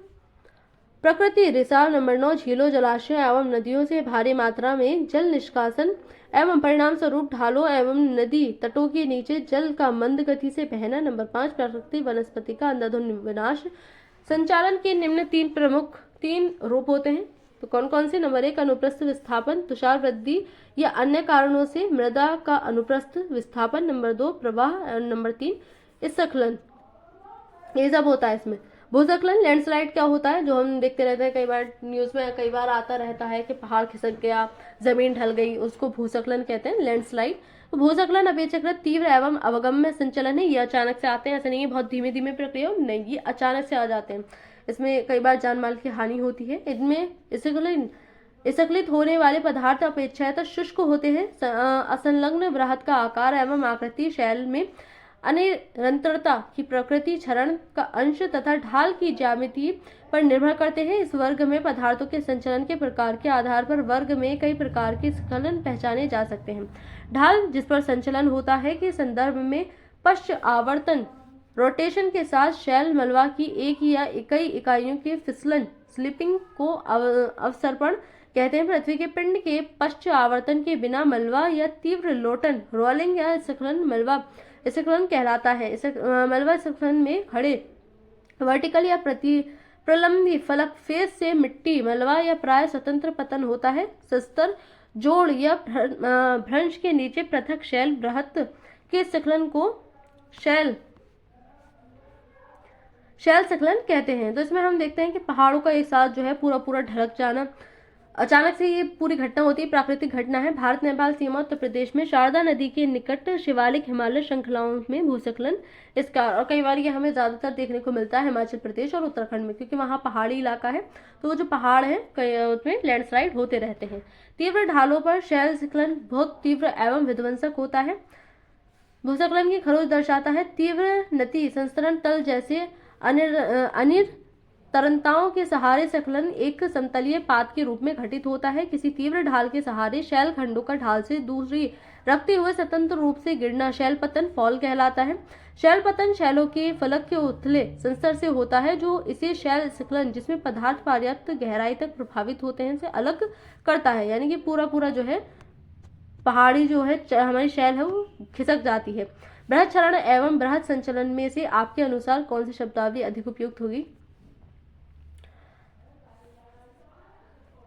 S1: प्रकृति रिसाव। नंबर 9, झीलों, जलाशय एवं नदियों से भारी मात्रा में जल निष्कासन एवं परिणाम स्वरूप ढालों एवं नदी तटों के नीचे जल का मंद गति से बहना। नंबर 5, प्राकृतिक वनस्पति का अंधाधुंध विनाश। संचालन के निम्न तीन रूप होते हैं। तो कौन कौन से? नंबर 1, अनुप्रस्थ विस्थापन, तुषार वृद्धि या अन्य कारणों से मृदा का अनुप्रस्थ विस्थापन। नंबर 2, प्रवाह। नंबर 3, स्खलन। ये सब होता है इसमें। भूस्खलन लैंडस्लाइड क्या होता है, जो हम देखते रहते हैं, कई बार न्यूज में कई बार आता रहता है कि पहाड़ खिसक गया, जमीन ढल गई, उसको भूस्खलन कहते हैं, लैंडस्लाइड। तो भूस्खलन अपेक्षाकृत तीव्र एवं अवगम्य संचलन है। ये अचानक से आते हैं, ऐसा नहीं है बहुत धीमे धीमे प्रक्रिया नहीं, ये अचानक से आ जाते हैं। इसमें कई बार जान माल की हानि होती है। इनमें स्खलित होने वाले पदार्थ अपेक्षाकृत शुष्क होते हैं। असंलग्न वृहत का आकार एवं आकृति, शैल में अनिरंतरता की प्रकृति, क्षरण का अंश तथा ढाल की ज्यामिति पर निर्भर करते हैं। इस वर्ग में पदार्थों के संचलन के प्रकार के आधार पर वर्ग में कई प्रकार के स्खलन पहचाने जा सकते हैं। ढाल जिस पर संचलन होता है के संदर्भ में पश्च आवर्तन रोटेशन के साथ शैल मलबा की एक या कई इकाइयों के फिसलन स्लिपिंग को अवसर्पण कहते हैं। पृथ्वी के पिंड के पश्च आवर्तन के बिना मलबा या तीव्र लोटन रोलिंग या स्खलन मलबा स्खलन कहलाता है। मलबा स्खलन में खड़े वर्टिकल या प्रलंबी फलक फेस से मिट्टी मलबा या प्राय स्वतंत्र पतन होता है। सस्तर जोड़ या भ्रंश के नीचे पृथक शैल बृहत के स्खलन को शैल स्खलन कहते हैं। तो इसमें हम देखते हैं कि पहाड़ों का एक साथ जो है पूरा पूरा ढलक जाना, अचानक से ये पूरी घटना होती है, प्राकृतिक घटना है। भारत नेपाल सीमा उत्तर प्रदेश में शारदा नदी के निकट शिवालिक हिमालय श्रृंखलाओं में भूस्खलन इसका, और कई बार ये हमें ज्यादातर देखने को मिलता है हिमाचल प्रदेश और उत्तराखंड में, क्योंकि वहाँ पहाड़ी इलाका है, तो वो जो पहाड़ है उसमें लैंडस्लाइड होते रहते हैं। तीव्र ढालों पर शैल स्खलन बहुत तीव्र एवं विध्वंसक होता है। भूस्खलन की खरोंच दर्शाता है तीव्र नति संस्तरण तल जैसे अनिर तरंताओं के सहारे स्खलन एक समतलीय पात के रूप में घटित होता है। किसी तीव्र ढाल के सहारे शैल खंडों का ढाल से दूसरी रखते हुए स्वतंत्र रूप से गिरना शैल पतन फॉल कहलाता है। शैल पतन शैलों के फलक के उथले संस्तर से होता है, जो इसे शैल स्खलन जिसमें पदार्थ पर्याप्त गहराई तक प्रभावित होते हैं से अलग करता है। यानी कि पूरा पूरा जो है पहाड़ी जो है हमारी शैल है वो खिसक जाती है। बृहद क्षरण एवं बृहद संचलन में से आपके अनुसार कौन सी शब्दावली अधिक उपयुक्त होगी?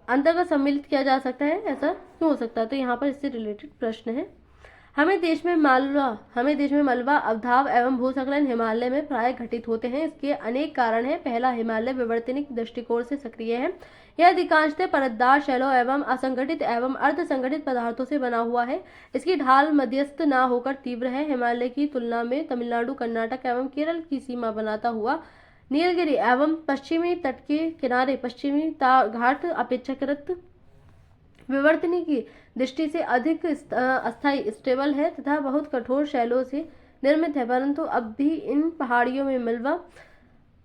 S1: अंतर्गत सम्मिलित किया जा सकता है, ऐसा क्यों हो सकता है? तो यहाँ पर इससे रिलेटेड प्रश्न है। हमें देश में मलबा अवधाव एवं भूस्खलन हिमालय में प्राय घटित होते हैं। इसके अनेक कारण हैं। पहला, हिमालय विवर्तनिक दृष्टिकोण से सक्रिय है। यह अधिकांशतः परतदार शैलों एवं असंगठित एवं अर्ध संगठित पदार्थों से बना हुआ है। इसकी ढाल मध्यस्थ न होकर तीव्र है। हिमालय की तुलना में तमिलनाडु, कर्नाटक एवं केरल की सीमा बनाता हुआ नीलगिरी एवं पश्चिमी तट के किनारे पश्चिमी घाट अपेक्षाकृत विवर्तनी की दृष्टि से अधिक अस्थायी स्टेबल है तथा बहुत कठोर शैलों से निर्मित है, परंतु अब भी इन पहाड़ियों में मलबा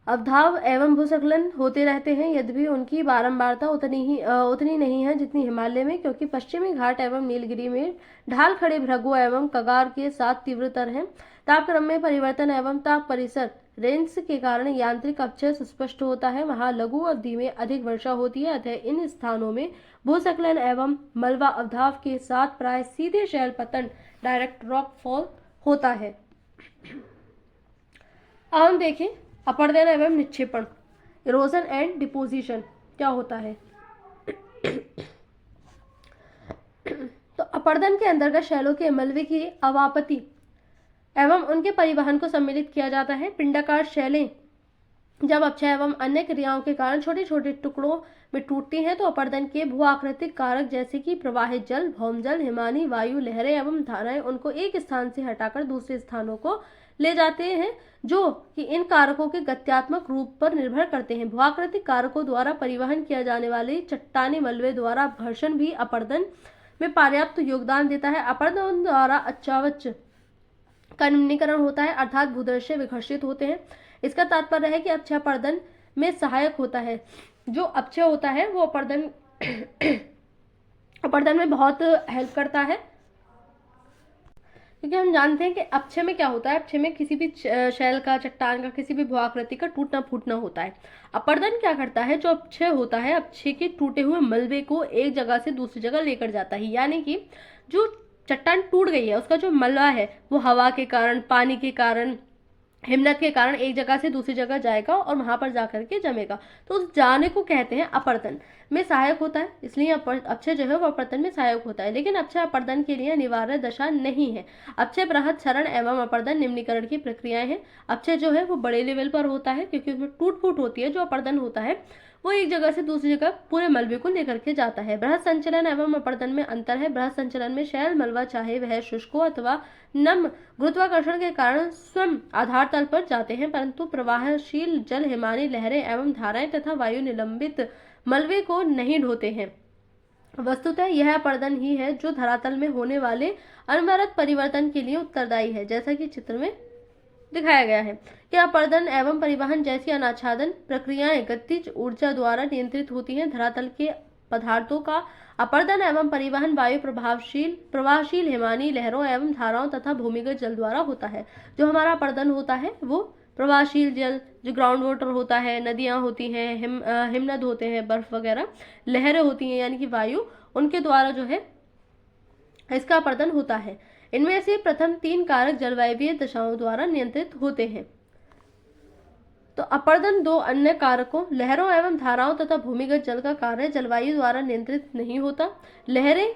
S1: अवधाव एवं भूस्खलन होते रहते हैं। यद्यपि उनकी बारंबारता उतनी नहीं है जितनी हिमालय में, क्योंकि पश्चिमी घाट एवं नीलगिरी में ढाल खड़े भृगु एवं कगार के साथ तीव्रतर है। तापक्रम में परिवर्तन एवं ताप परिसर रेंज के कारण यांत्रिक अपक्षय सुस्पष्ट होता है। वहां लघु अवधि में अधिक वर्षा होती है, अतः इन स्थानों में भूस्खलन एवं मलबा अवधाव के साथ प्राय सीधे शैल पतन डायरेक्ट रॉक फॉल होता है। अब हम देखें अपर्दन एवं निक्षेपण, इरोजन एंड डिपोजिशन क्या होता है। तो अपर्दन के अंतर्गत शैलों के मलबे की अवापति एवं उनके परिवहन को सम्मिलित किया जाता है। पिंडाकार शैलें जब अपक्षय एवं अन्य क्रियाओं के कारण छोटे छोटे टुकड़ों में टूटती हैं, तो अपर्दन के भूआकृतिक कारक जैसे कि प्रवाहित जल, भौमजल, हिमानी वायु, लहरें एवं धाराएं उनको एक स्थान से हटाकर दूसरे स्थानों को ले जाते हैं, जो कि इन कारकों के गत्यात्मक रूप पर निर्भर करते हैं। भूआकृतिक कारकों द्वारा परिवहन किया जाने वाले चट्टानी मलबे द्वारा घर्षण भी अपर्दन में पर्याप्त योगदान देता है। अपर्दन द्वारा अच्छावच का निम्नीकरण होता है, अर्थात भूदृश्य विघर्षित होते हैं। इसका तात्पर्य है कि अपक्षय अपर्दन में सहायक होता है। जो अपक्षय होता है वो अपर्दन में बहुत हेल्प करता है, क्योंकि हम जानते हैं कि अपक्षय में क्या होता है। अपक्षय में किसी भी शैल का, चट्टान का, किसी भी भूआकृति का टूटना फूटना होता है। अपर्दन क्या करता है, जो अपक्षय होता है अपक्षय के टूटे हुए मलबे को एक जगह से दूसरी जगह लेकर जाता है। यानी कि जो चट्टान टूट गई है उसका जो मलबा है वो हवा के कारण, पानी के कारण, हिमनद के कारण एक जगह से दूसरी जगह जाएगा और वहां पर जाकर के जमेगा, तो उस जाने को कहते हैं अपर्दन में सहायक होता है। इसलिए अपक्षय जो है वो अपर्दन में सहायक होता है। लेकिन अपक्षय अपर्दन के लिए अनिवार्य दशा नहीं है। अपक्षय, बृहद क्षरण एवं अपर्दन निम्नीकरण की प्रक्रियाएं हैं। अपक्षय जो है वो बड़े लेवल पर होता है, क्योंकि उसमें टूट फूट होती है। जो अपर्दन होता है वो एक जगह से दूसरी जगह पूरे मलबे को लेकर के जाता है। बृहद संचलन एवं अपर्दन में अंतर है। बृहद संचलन में शैल मलबा चाहे वह शुष्क हो अथवा नम गुरुत्वाकर्षण के कारण स्वयं आधार तल पर जाते हैं, परंतु प्रवाहशील जल, हिमानी लहरें एवं धाराएं तथा वायु निलंबित मलबे को नहीं ढोते हैं। वस्तुतः यह अपर्दन ही है जो धरातल में होने वाले अनवरत परिवर्तन के लिए उत्तरदायी है, जैसा कि चित्र में दिखाया गया है कि अपर्दन एवं परिवहन जैसी अनाच्छादन प्रक्रियाएं गतिज ऊर्जा द्वारा नियंत्रित होती हैं। धरातल के पदार्थों का अपर्दन एवं परिवहन वायु प्रवाहशील हिमानी लहरों एवं धाराओं तथा भूमिगत जल द्वारा होता है। जो हमारा अपर्दन होता है वो प्रवाहशील जल जो ग्राउंड वाटर होता है, नदियां होती हैं, हिमनद होते हैं, बर्फ वगैरह, लहरें होती हैं यानी कि वायु, उनके द्वारा जो है इसका अपर्दन होता है। इनमें से प्रथम 3 कारक जलवायवीय दशाओं द्वारा नियंत्रित होते हैं। तो अपर्दन 2 अन्य कारकों लहरों एवं धाराओं तथा भूमिगत जल का कार्य जलवायु द्वारा नियंत्रित नहीं होता। लहरें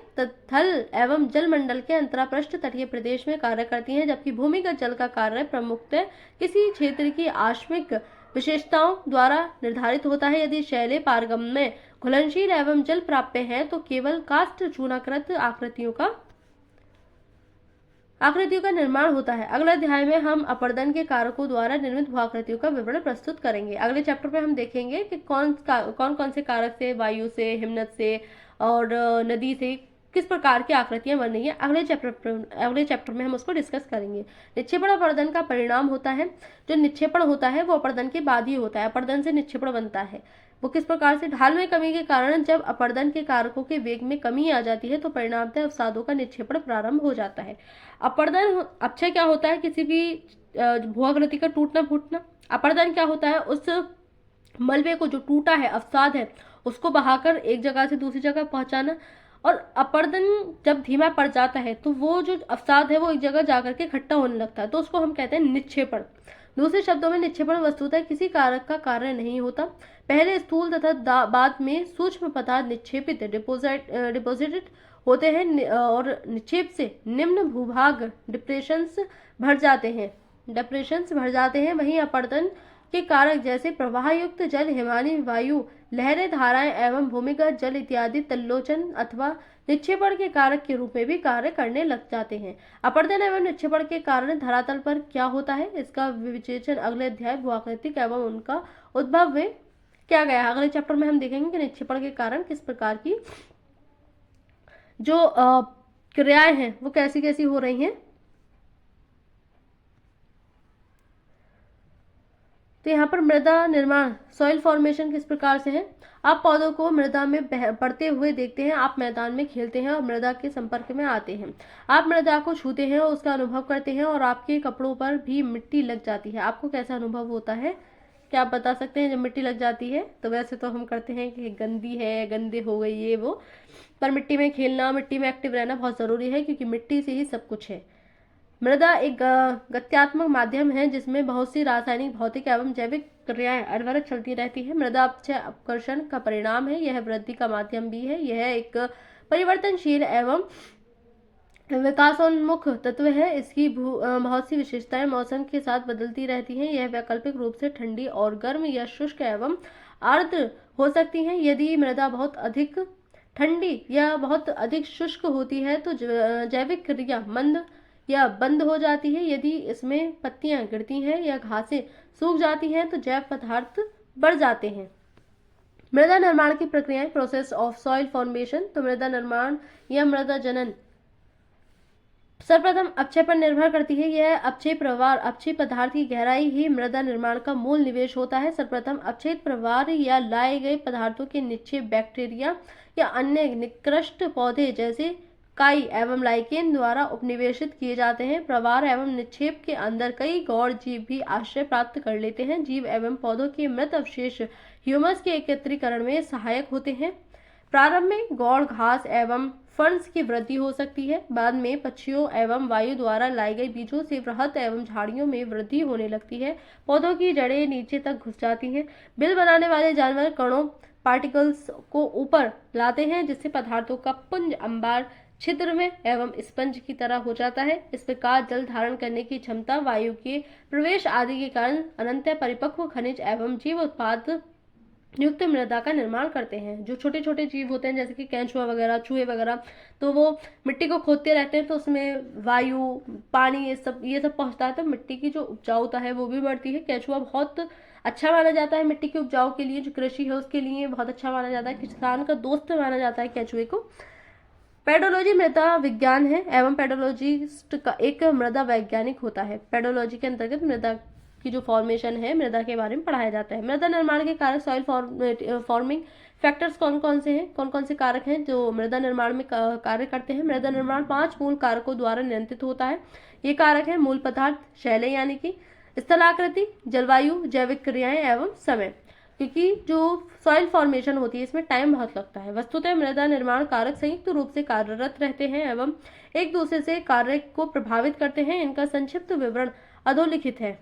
S1: थल एवं जलमंडल के अंतरापृष्ठ तटीय प्रदेश में कार्य करती हैं, जबकि भूमिगत जल का कार्य प्रमुखतः किसी क्षेत्र की आकस्मिक विशेषताओं द्वारा निर्धारित होता है। यदि शैले पारगम्य घुलनशील एवं जल प्राप्य है तो केवल काष्ठ चूनाकृत आकृतियों का निर्माण होता है। अगले अध्याय में हम अपर्दन के कारकों द्वारा निर्मित भू आकृतियों का विवरण प्रस्तुत करेंगे। अगले चैप्टर में हम देखेंगे कि कौन कौन से कारक से, वायु से, हिमनद से और नदी से किस प्रकार की आकृतियां बन रही है। अगले चैप्टर में हम उसको डिस्कस करेंगे। निक्षेपण अपर्दन का परिणाम होता है। जो निक्षेपण होता है वो अपर्दन के बाद ही होता है। अपर्दन से निक्षेपण बनता है। वो किस प्रकार से, ढाल में कमी के कारण जब अपर्दन के कारकों के वेग में कमी आ जाती है तो परिणामतः अवसादों का निक्षेपण प्रारंभ हो जाता है। अपर्दन अक्षय क्या होता है, किसी भी भू-आकृति का टूटना फूटना। अपर्दन क्या होता है, उस मलबे को जो टूटा है, अवसाद है, उसको बहाकर एक जगह से दूसरी जगह पहुंचाना। और अपर्दन जब धीमा पड़ जाता है तो वो जो अवसाद है वो एक जगह जाकर के इकट्ठा होने लगता है, तो उसको हम कहते हैं निक्षेपण। दूसरे शब्दों में निक्षेपण वस्तुतः किसी कारक का कार्य नहीं होता। पहले स्थूल तथा बाद में सूक्ष्म पदार्थ निक्षेपित डिपोजिटेड होते हैं और निक्षेप से निम्न भूभाग डिप्रेशंस भर जाते हैं। वहीं अपर्दन के कारक जैसे प्रवाहयुक्त जल, हिमानी वायु, लहरें, धाराएं एवं भूमिगत जल इत्यादि तल्लोचन अथवा निक्षेपण के कारक के रूप में भी कार्य करने लग जाते हैं। अपर्दन एवं निक्षेपण के कारण धरातल पर क्या होता है, इसका विवेचन अगले अध्याय भू-आकृतिक एवं उनका उद्भव में किया गया है। अगले चैप्टर में हम देखेंगे कि निक्षेपण के कारण किस प्रकार की जो क्रियाएं हैं वो कैसी कैसी हो रही हैं। तो यहाँ पर मृदा निर्माण, सॉइल फॉर्मेशन किस प्रकार से है। आप पौधों को मृदा में बढ़ते हुए देखते हैं। आप मैदान में खेलते हैं और मृदा के संपर्क में आते हैं। आप मृदा को छूते हैं और उसका अनुभव करते हैं और आपके कपड़ों पर भी मिट्टी लग जाती है। आपको कैसा अनुभव होता है, क्या आप बता सकते हैं जब मिट्टी लग जाती है। तो वैसे तो हम करते हैं कि गंदी है, गंदे हो गई ये वो, पर मिट्टी में खेलना, मिट्टी में एक्टिव रहना बहुत जरूरी है, क्योंकि मिट्टी से ही सब कुछ है। मृदा एक गत्यात्मक माध्यम है जिसमें बहुत सी रासायनिक, भौतिक एवं जैविक क्रियाएं अनवरत चलती रहती है। मृदा अक्षय अपकर्षण का परिणाम है। यह वृद्धि का माध्यम भी है। यह एक परिवर्तनशील एवं विकासोन्मुख तत्व है। इसकी बहुत सी विशेषताएं मौसम के साथ बदलती रहती हैं। यह वैकल्पिक रूप से ठंडी और गर्म या शुष्क एवं आर्द्र हो सकती हैं। यदि मृदा बहुत अधिक ठंडी या बहुत अधिक शुष्क होती है तो जैविक क्रिया मंद या बंद हो जाती है। यदि इसमें पत्तियां गिरती हैं या घासें सूख जाती हैं तो जैव पदार्थ बढ़ जाते हैं। मृदा निर्माण की प्रक्रियाएं, प्रोसेस ऑफ सॉइल फॉर्मेशन। तो मृदा निर्माण या मृदा जनन सर्वप्रथम अक्षय पर निर्भर करती है। यह अक्षय प्रवार, अक्षय पदार्थ की गहराई ही मृदा निर्माण का मूल निवेश होता है। सर्वप्रथम अक्षय प्रवार या लाए गए पदार्थों के निक्षेप बैक्टीरिया या अन्य निकृष्ट पौधे जैसे काई एवं लाइकेन द्वारा उपनिवेशित किए जाते हैं। प्रवार एवं निक्षेप के अंदर कई गौण जीव भी आश्रय प्राप्त कर लेते हैं। जीव एवं पौधों के मृत अवशेष ह्यूमस के एकत्रीकरण में सहायक होते हैं। प्रारंभ में गौण घास एवं फर्न्स की वृद्धि हो सकती है। बाद में पक्षियों एवं वायु द्वारा लाई गई बीजों से वृहत एवं झाड़ियों में वृद्धि होने लगती है। पौधों की जड़ें नीचे तक घुस जाती हैं। बिल बनाने वाले जानवर कणों, पार्टिकल्स को ऊपर लाते हैं, जिससे पदार्थों का पुंज अंबार छिद्र में एवं स्पंज की तरह हो जाता है। इस प्रकार जल धारण करने की क्षमता, वायु के प्रवेश आदि के कारण अनंत परिपक्व खनिज एवं जीव उत्पाद युक्त मृदा का निर्माण करते हैं। जो छोटे छोटे जीव होते हैं जैसे कि केंचुआ वगैरह, चूहे वगैरह, तो वो मिट्टी को खोदते रहते हैं, तो उसमें वायु, पानी, ये सब पहुंचता है, तो मिट्टी की जो उपजाऊता है वो भी बढ़ती है। केंचुआ बहुत अच्छा माना जाता है मिट्टी के उपजाऊ के लिए, जो कृषि है उसके लिए बहुत अच्छा माना जाता है। किसान का दोस्त माना जाता है केंचुए को। पेडोलॉजी मृदा विज्ञान है एवं पेडोलॉजिस्ट का एक मृदा वैज्ञानिक होता है। पेडोलॉजी के अंतर्गत मृदा की जो फॉर्मेशन है, मृदा के बारे में पढ़ाया जाता है। मृदा निर्माण के कारक, सॉइल फॉर्मिंग फैक्टर्स कौन कौन से हैं, कौन कौन से कारक हैं जो मृदा निर्माण में कार्य करते हैं। मृदा निर्माण 5 मूल कारकों द्वारा नियंत्रित होता है। ये कारक है मूल पदार्थ, शैलें यानी कि स्थलाकृति, जलवायु, जैविक क्रियाएं एवं समय, क्योंकि जो सॉइल फॉर्मेशन होती है इसमें टाइम बहुत लगता है। वस्तुतः मृदा निर्माण कारक संयुक्त रूप से कार्यरत रहते हैं एवं एक दूसरे से कार्य को प्रभावित करते हैं। इनका संक्षिप्त विवरण अधोलिखित है।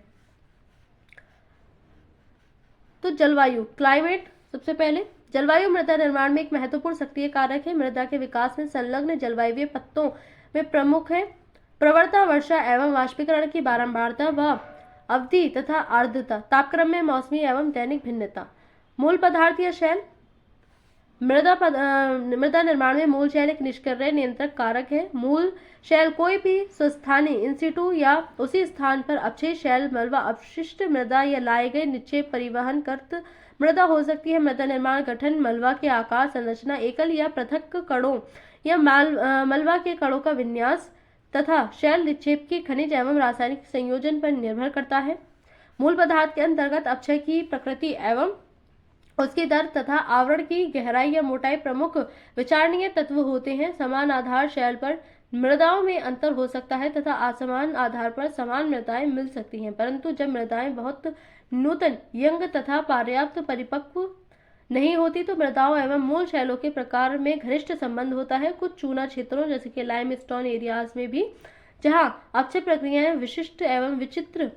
S1: तो जलवायु, क्लाइमेट, सबसे पहले जलवायु मृदा निर्माण में एक महत्वपूर्ण सक्रिय कारक है। मृदा के विकास में संलग्न जलवायु पत्तों में प्रमुख है प्रवणता, वर्षा एवं वाष्पीकरण की बारंबारता व अवधि तथा आर्द्रता, तापक्रम में मौसमी एवं दैनिक भिन्नता। मूल पदार्थ या शैल, मृदा निर्माण में मूल शैल एक निष्क्रिय नियंत्रक कारक है। मूल शैल कोई भी स्वस्थानी इंसिटू या उसी स्थान पर अपक्षय शैल, मलबा, अपशिष्ट मृदा या लाए गए निक्षेप परिवहन करत मृदा हो सकती है। मृदा निर्माण गठन मलबा के आकार, संरचना, एकल या पृथक कणों या मलबा के कणों का विन्यास तथा शैल निक्षेप की खनिज एवं रासायनिक संयोजन पर निर्भर करता है। मूल पदार्थ के अंतर्गत अपक्षय की प्रकृति एवं उसकी दर तथा आवरण की गहराई या मोटाई प्रमुख विचारणीय तत्व होते हैं। समान आधार शैल पर मृदाओं में अंतर हो सकता है तथा असमान आधार पर समान मृदाएं मिल सकती हैं, परंतु जब मृदाएं बहुत नूतन, यंग तथा पर्याप्त परिपक्व नहीं होती तो मृदाओं एवं मूल शैलों के प्रकार में घनिष्ठ संबंध होता है। कुछ चूना क्षेत्रों जैसे कि लाइमस्टोन एरियाज में भी, जहां अपक्षय प्रक्रियाएं विशिष्ट एवं विचित्र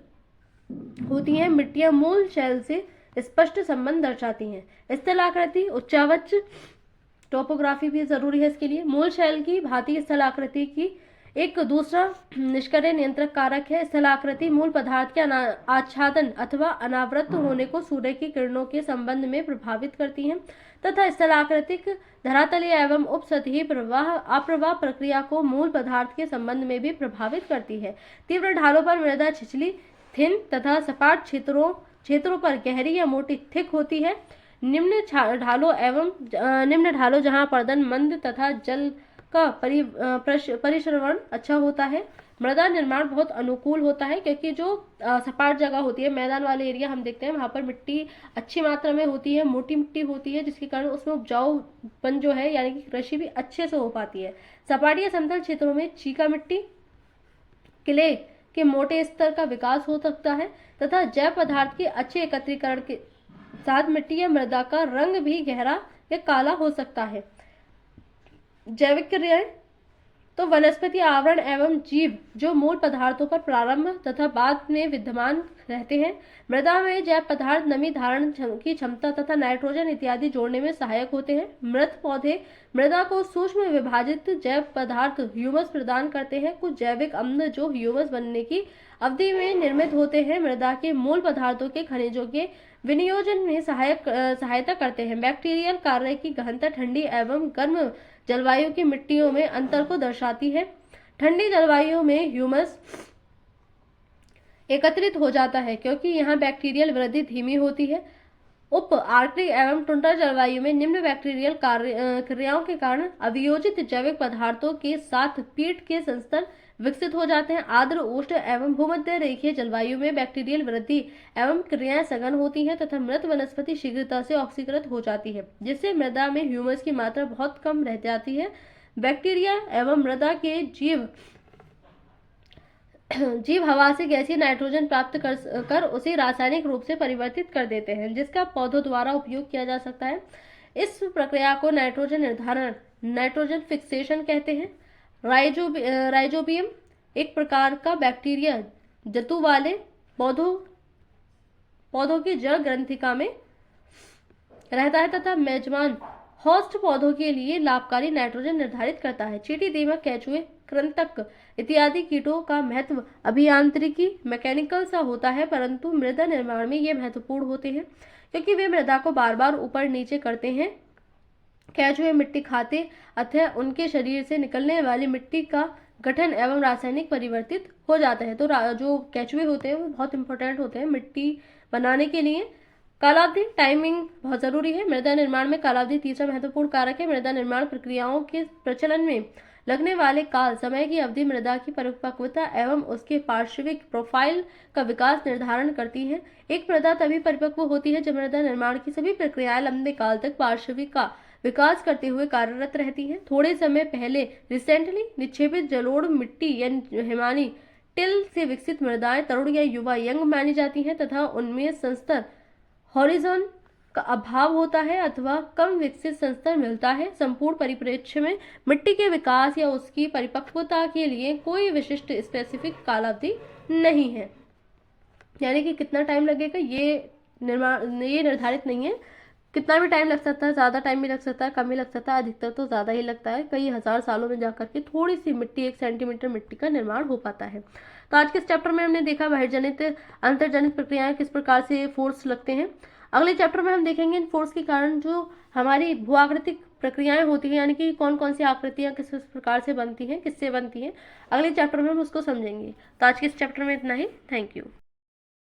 S1: होती हैं, मिट्टियां मूल शैल से स्पष्ट संबंध दर्शाती हैं। स्थलाकृति, उच्चावच, टोपोग्राफी भी जरूरी है इसके लिए। मूल शैल की भांति स्थलाकृति की एक दूसरा निष्क्रिय नियंत्रक कारक है। स्थलाकृति मूल पदार्थ के आच्छादन अथवा अनावृत होने को सूर्य की किरणों के संबंध में प्रभावित करती हैं तथा स्थलाकृतिक धरातलीय एवं उपसतही प्रवाह अप्रवाह प्रक्रिया को मूल पदार्थ के संबंध में भी प्रभावित करती है। तीव्र ढालों पर मृदा छिछली, थिन तथा सपाट क्षेत्रों पर गहरी या मोटी, थिक होती है। निम्न ढालों जहां पर्दन मंद तथा जल का परिश्रवण अच्छा होता है, मृदा निर्माण बहुत अनुकूल होता है, क्योंकि जो सपाट जगह होती है, मैदान वाले एरिया हम देखते हैं वहां पर मिट्टी अच्छी मात्रा में होती है, मोटी मिट्टी होती है, जिसके कारण उसमें उपजाऊपन जो है यानी कि कृषि भी अच्छे से हो पाती है। सपाट या समतल क्षेत्रों में चीका मिट्टी, क्ले के मोटे स्तर का विकास हो सकता है तथा जैव पदार्थ के अच्छे एकत्रीकरण के साथ मिट्टी या मृदा का रंग भी गहरा या काला हो सकता है। जैविक क्रियाएं, तो वनस्पति आवरण एवं जीव जो मूल पदार्थों पर प्रारंभ तथा बाद में विद्यमान रहते हैं। मृदा में जैव पदार्थ नमी धारण की क्षमता तथा नाइट्रोजन इत्यादि जोड़ने में सहायक होते हैं। मृत पौधे मृदा को सूक्ष्म विभाजित जैव पदार्थ ह्यूमस प्रदान करते हैं। कुछ जैविक अम्ल जो ह्यूमस बनने की अवधि में निर्मित होते हैं, मृदा के मूल पदार्थों के खनिजों के विनियोजन में सहायता करते हैं। बैक्टीरियल कार्य की गहनता ठंडी एवं गर्म जलवायु की मिट्टियों में अंतर को दर्शाती है। ठंडी जलवायु में ह्यूमस एकत्रित हो जाता है क्योंकि यहाँ बैक्टीरियल वृद्धि धीमी होती है। उप आर्कटिक एवं टुंड्रा जलवायु में निम्न बैक्टीरियल क्रियाओं के कारण अवियोजित जैविक पदार्थों के साथ पीट के संस्तर विकसित हो जाते हैं। आर्द्र, उष्ण एवं भूमध्य रेखीय जलवायु में बैक्टीरियल वृद्धि एवं क्रियाएं सघन होती हैं तथा मृत वनस्पति शीघ्रता से ऑक्सीकृत हो जाती है, जिससे मृदा में ह्यूमस की मात्रा बहुत कम रह जाती है। बैक्टीरिया एवं मृदा के जीव हवा से गैसीय नाइट्रोजन प्राप्त कर उसे रासायनिक रूप से परिवर्तित कर देते हैं, जिसका पौधों द्वारा उपयोग किया जा सकता है। इस प्रक्रिया को नाइट्रोजन निर्धारण, नाइट्रोजन फिक्सेशन कहते हैं। राइजोबियम एक प्रकार का बैक्टीरिया जतु वाले पौधों की जड़ ग्रंथिका में रहता है तथा मेजबान होस्ट पौधों के लिए लाभकारी नाइट्रोजन निर्धारित करता है। चींटी, दीमक, केंचुए, कृंतक इत्यादि कीटों का महत्व अभियांत्रिकी मैकेनिकल सा होता है, परंतु मृदा निर्माण में ये महत्वपूर्ण होते हैं क्योंकि वे मृदा को बार बार ऊपर नीचे करते हैं। केंचुए मिट्टी खाते अतः उनके शरीर से निकलने वाली मिट्टी का गठन एवं रासायनिक परिवर्तित हो जाता है। तो जो केंचुए होते हैं वो बहुत इंपॉर्टेंट होते हैं मिट्टी बनाने के लिए। कालावधि, टाइमिंग बहुत जरूरी है। मृदा निर्माण में कालावधि तीसरा महत्वपूर्ण कारक है। मृदा निर्माण प्रक्रियाओं के प्रचलन में लगने वाले काल समय की अवधि मृदा की परिपक्वता एवं उसके पार्श्विक प्रोफाइल का विकास निर्धारण करती है। एक मृदा तभी परिपक्व होती है जब मृदा निर्माण की सभी प्रक्रियाएं लंबे काल तक पार्श्विक का विकास करते हुए कार्यरत रहती हैं। थोड़े समय पहले रिसेंटली निक्षेपित जलोढ़ मिट्टी या हिमानी टिल से विकसित मृदाएं तरुण या युवा यंग मानी जाती हैं तथा उनमें संस्तर हॉरिजॉन का अभाव होता है अथवा कम विकसित संस्तर मिलता है। संपूर्ण परिप्रेक्ष्य में मिट्टी के विकास या उसकी परिपक्वता के लिए कोई विशिष्ट स्पेसिफिक कालावधि नहीं है, यानी कि कितना टाइम लगेगा ये निर्धारित नहीं है। कितना भी टाइम लग सकता है, ज़्यादा टाइम भी लग सकता है, कम भी लग सकता है, अधिकतर तो ज़्यादा ही लगता है। कई हजार सालों में जाकर के थोड़ी सी मिट्टी, 1 सेंटीमीटर मिट्टी का निर्माण हो पाता है। तो आज के इस चैप्टर में हमने देखा बहिर्जनित अंतर्जनित प्रक्रियाएं किस प्रकार से फोर्स लगते हैं। अगले चैप्टर में हम देखेंगे इन फोर्स के कारण जो हमारी भूआकृतिक प्रक्रियाएं होती हैं, यानी कि कौन कौन सी आकृतियां किस प्रकार से बनती हैं, किससे बनती हैं। अगले चैप्टर में हम उसको समझेंगे। तो आज के इस चैप्टर में इतना ही। Thank you.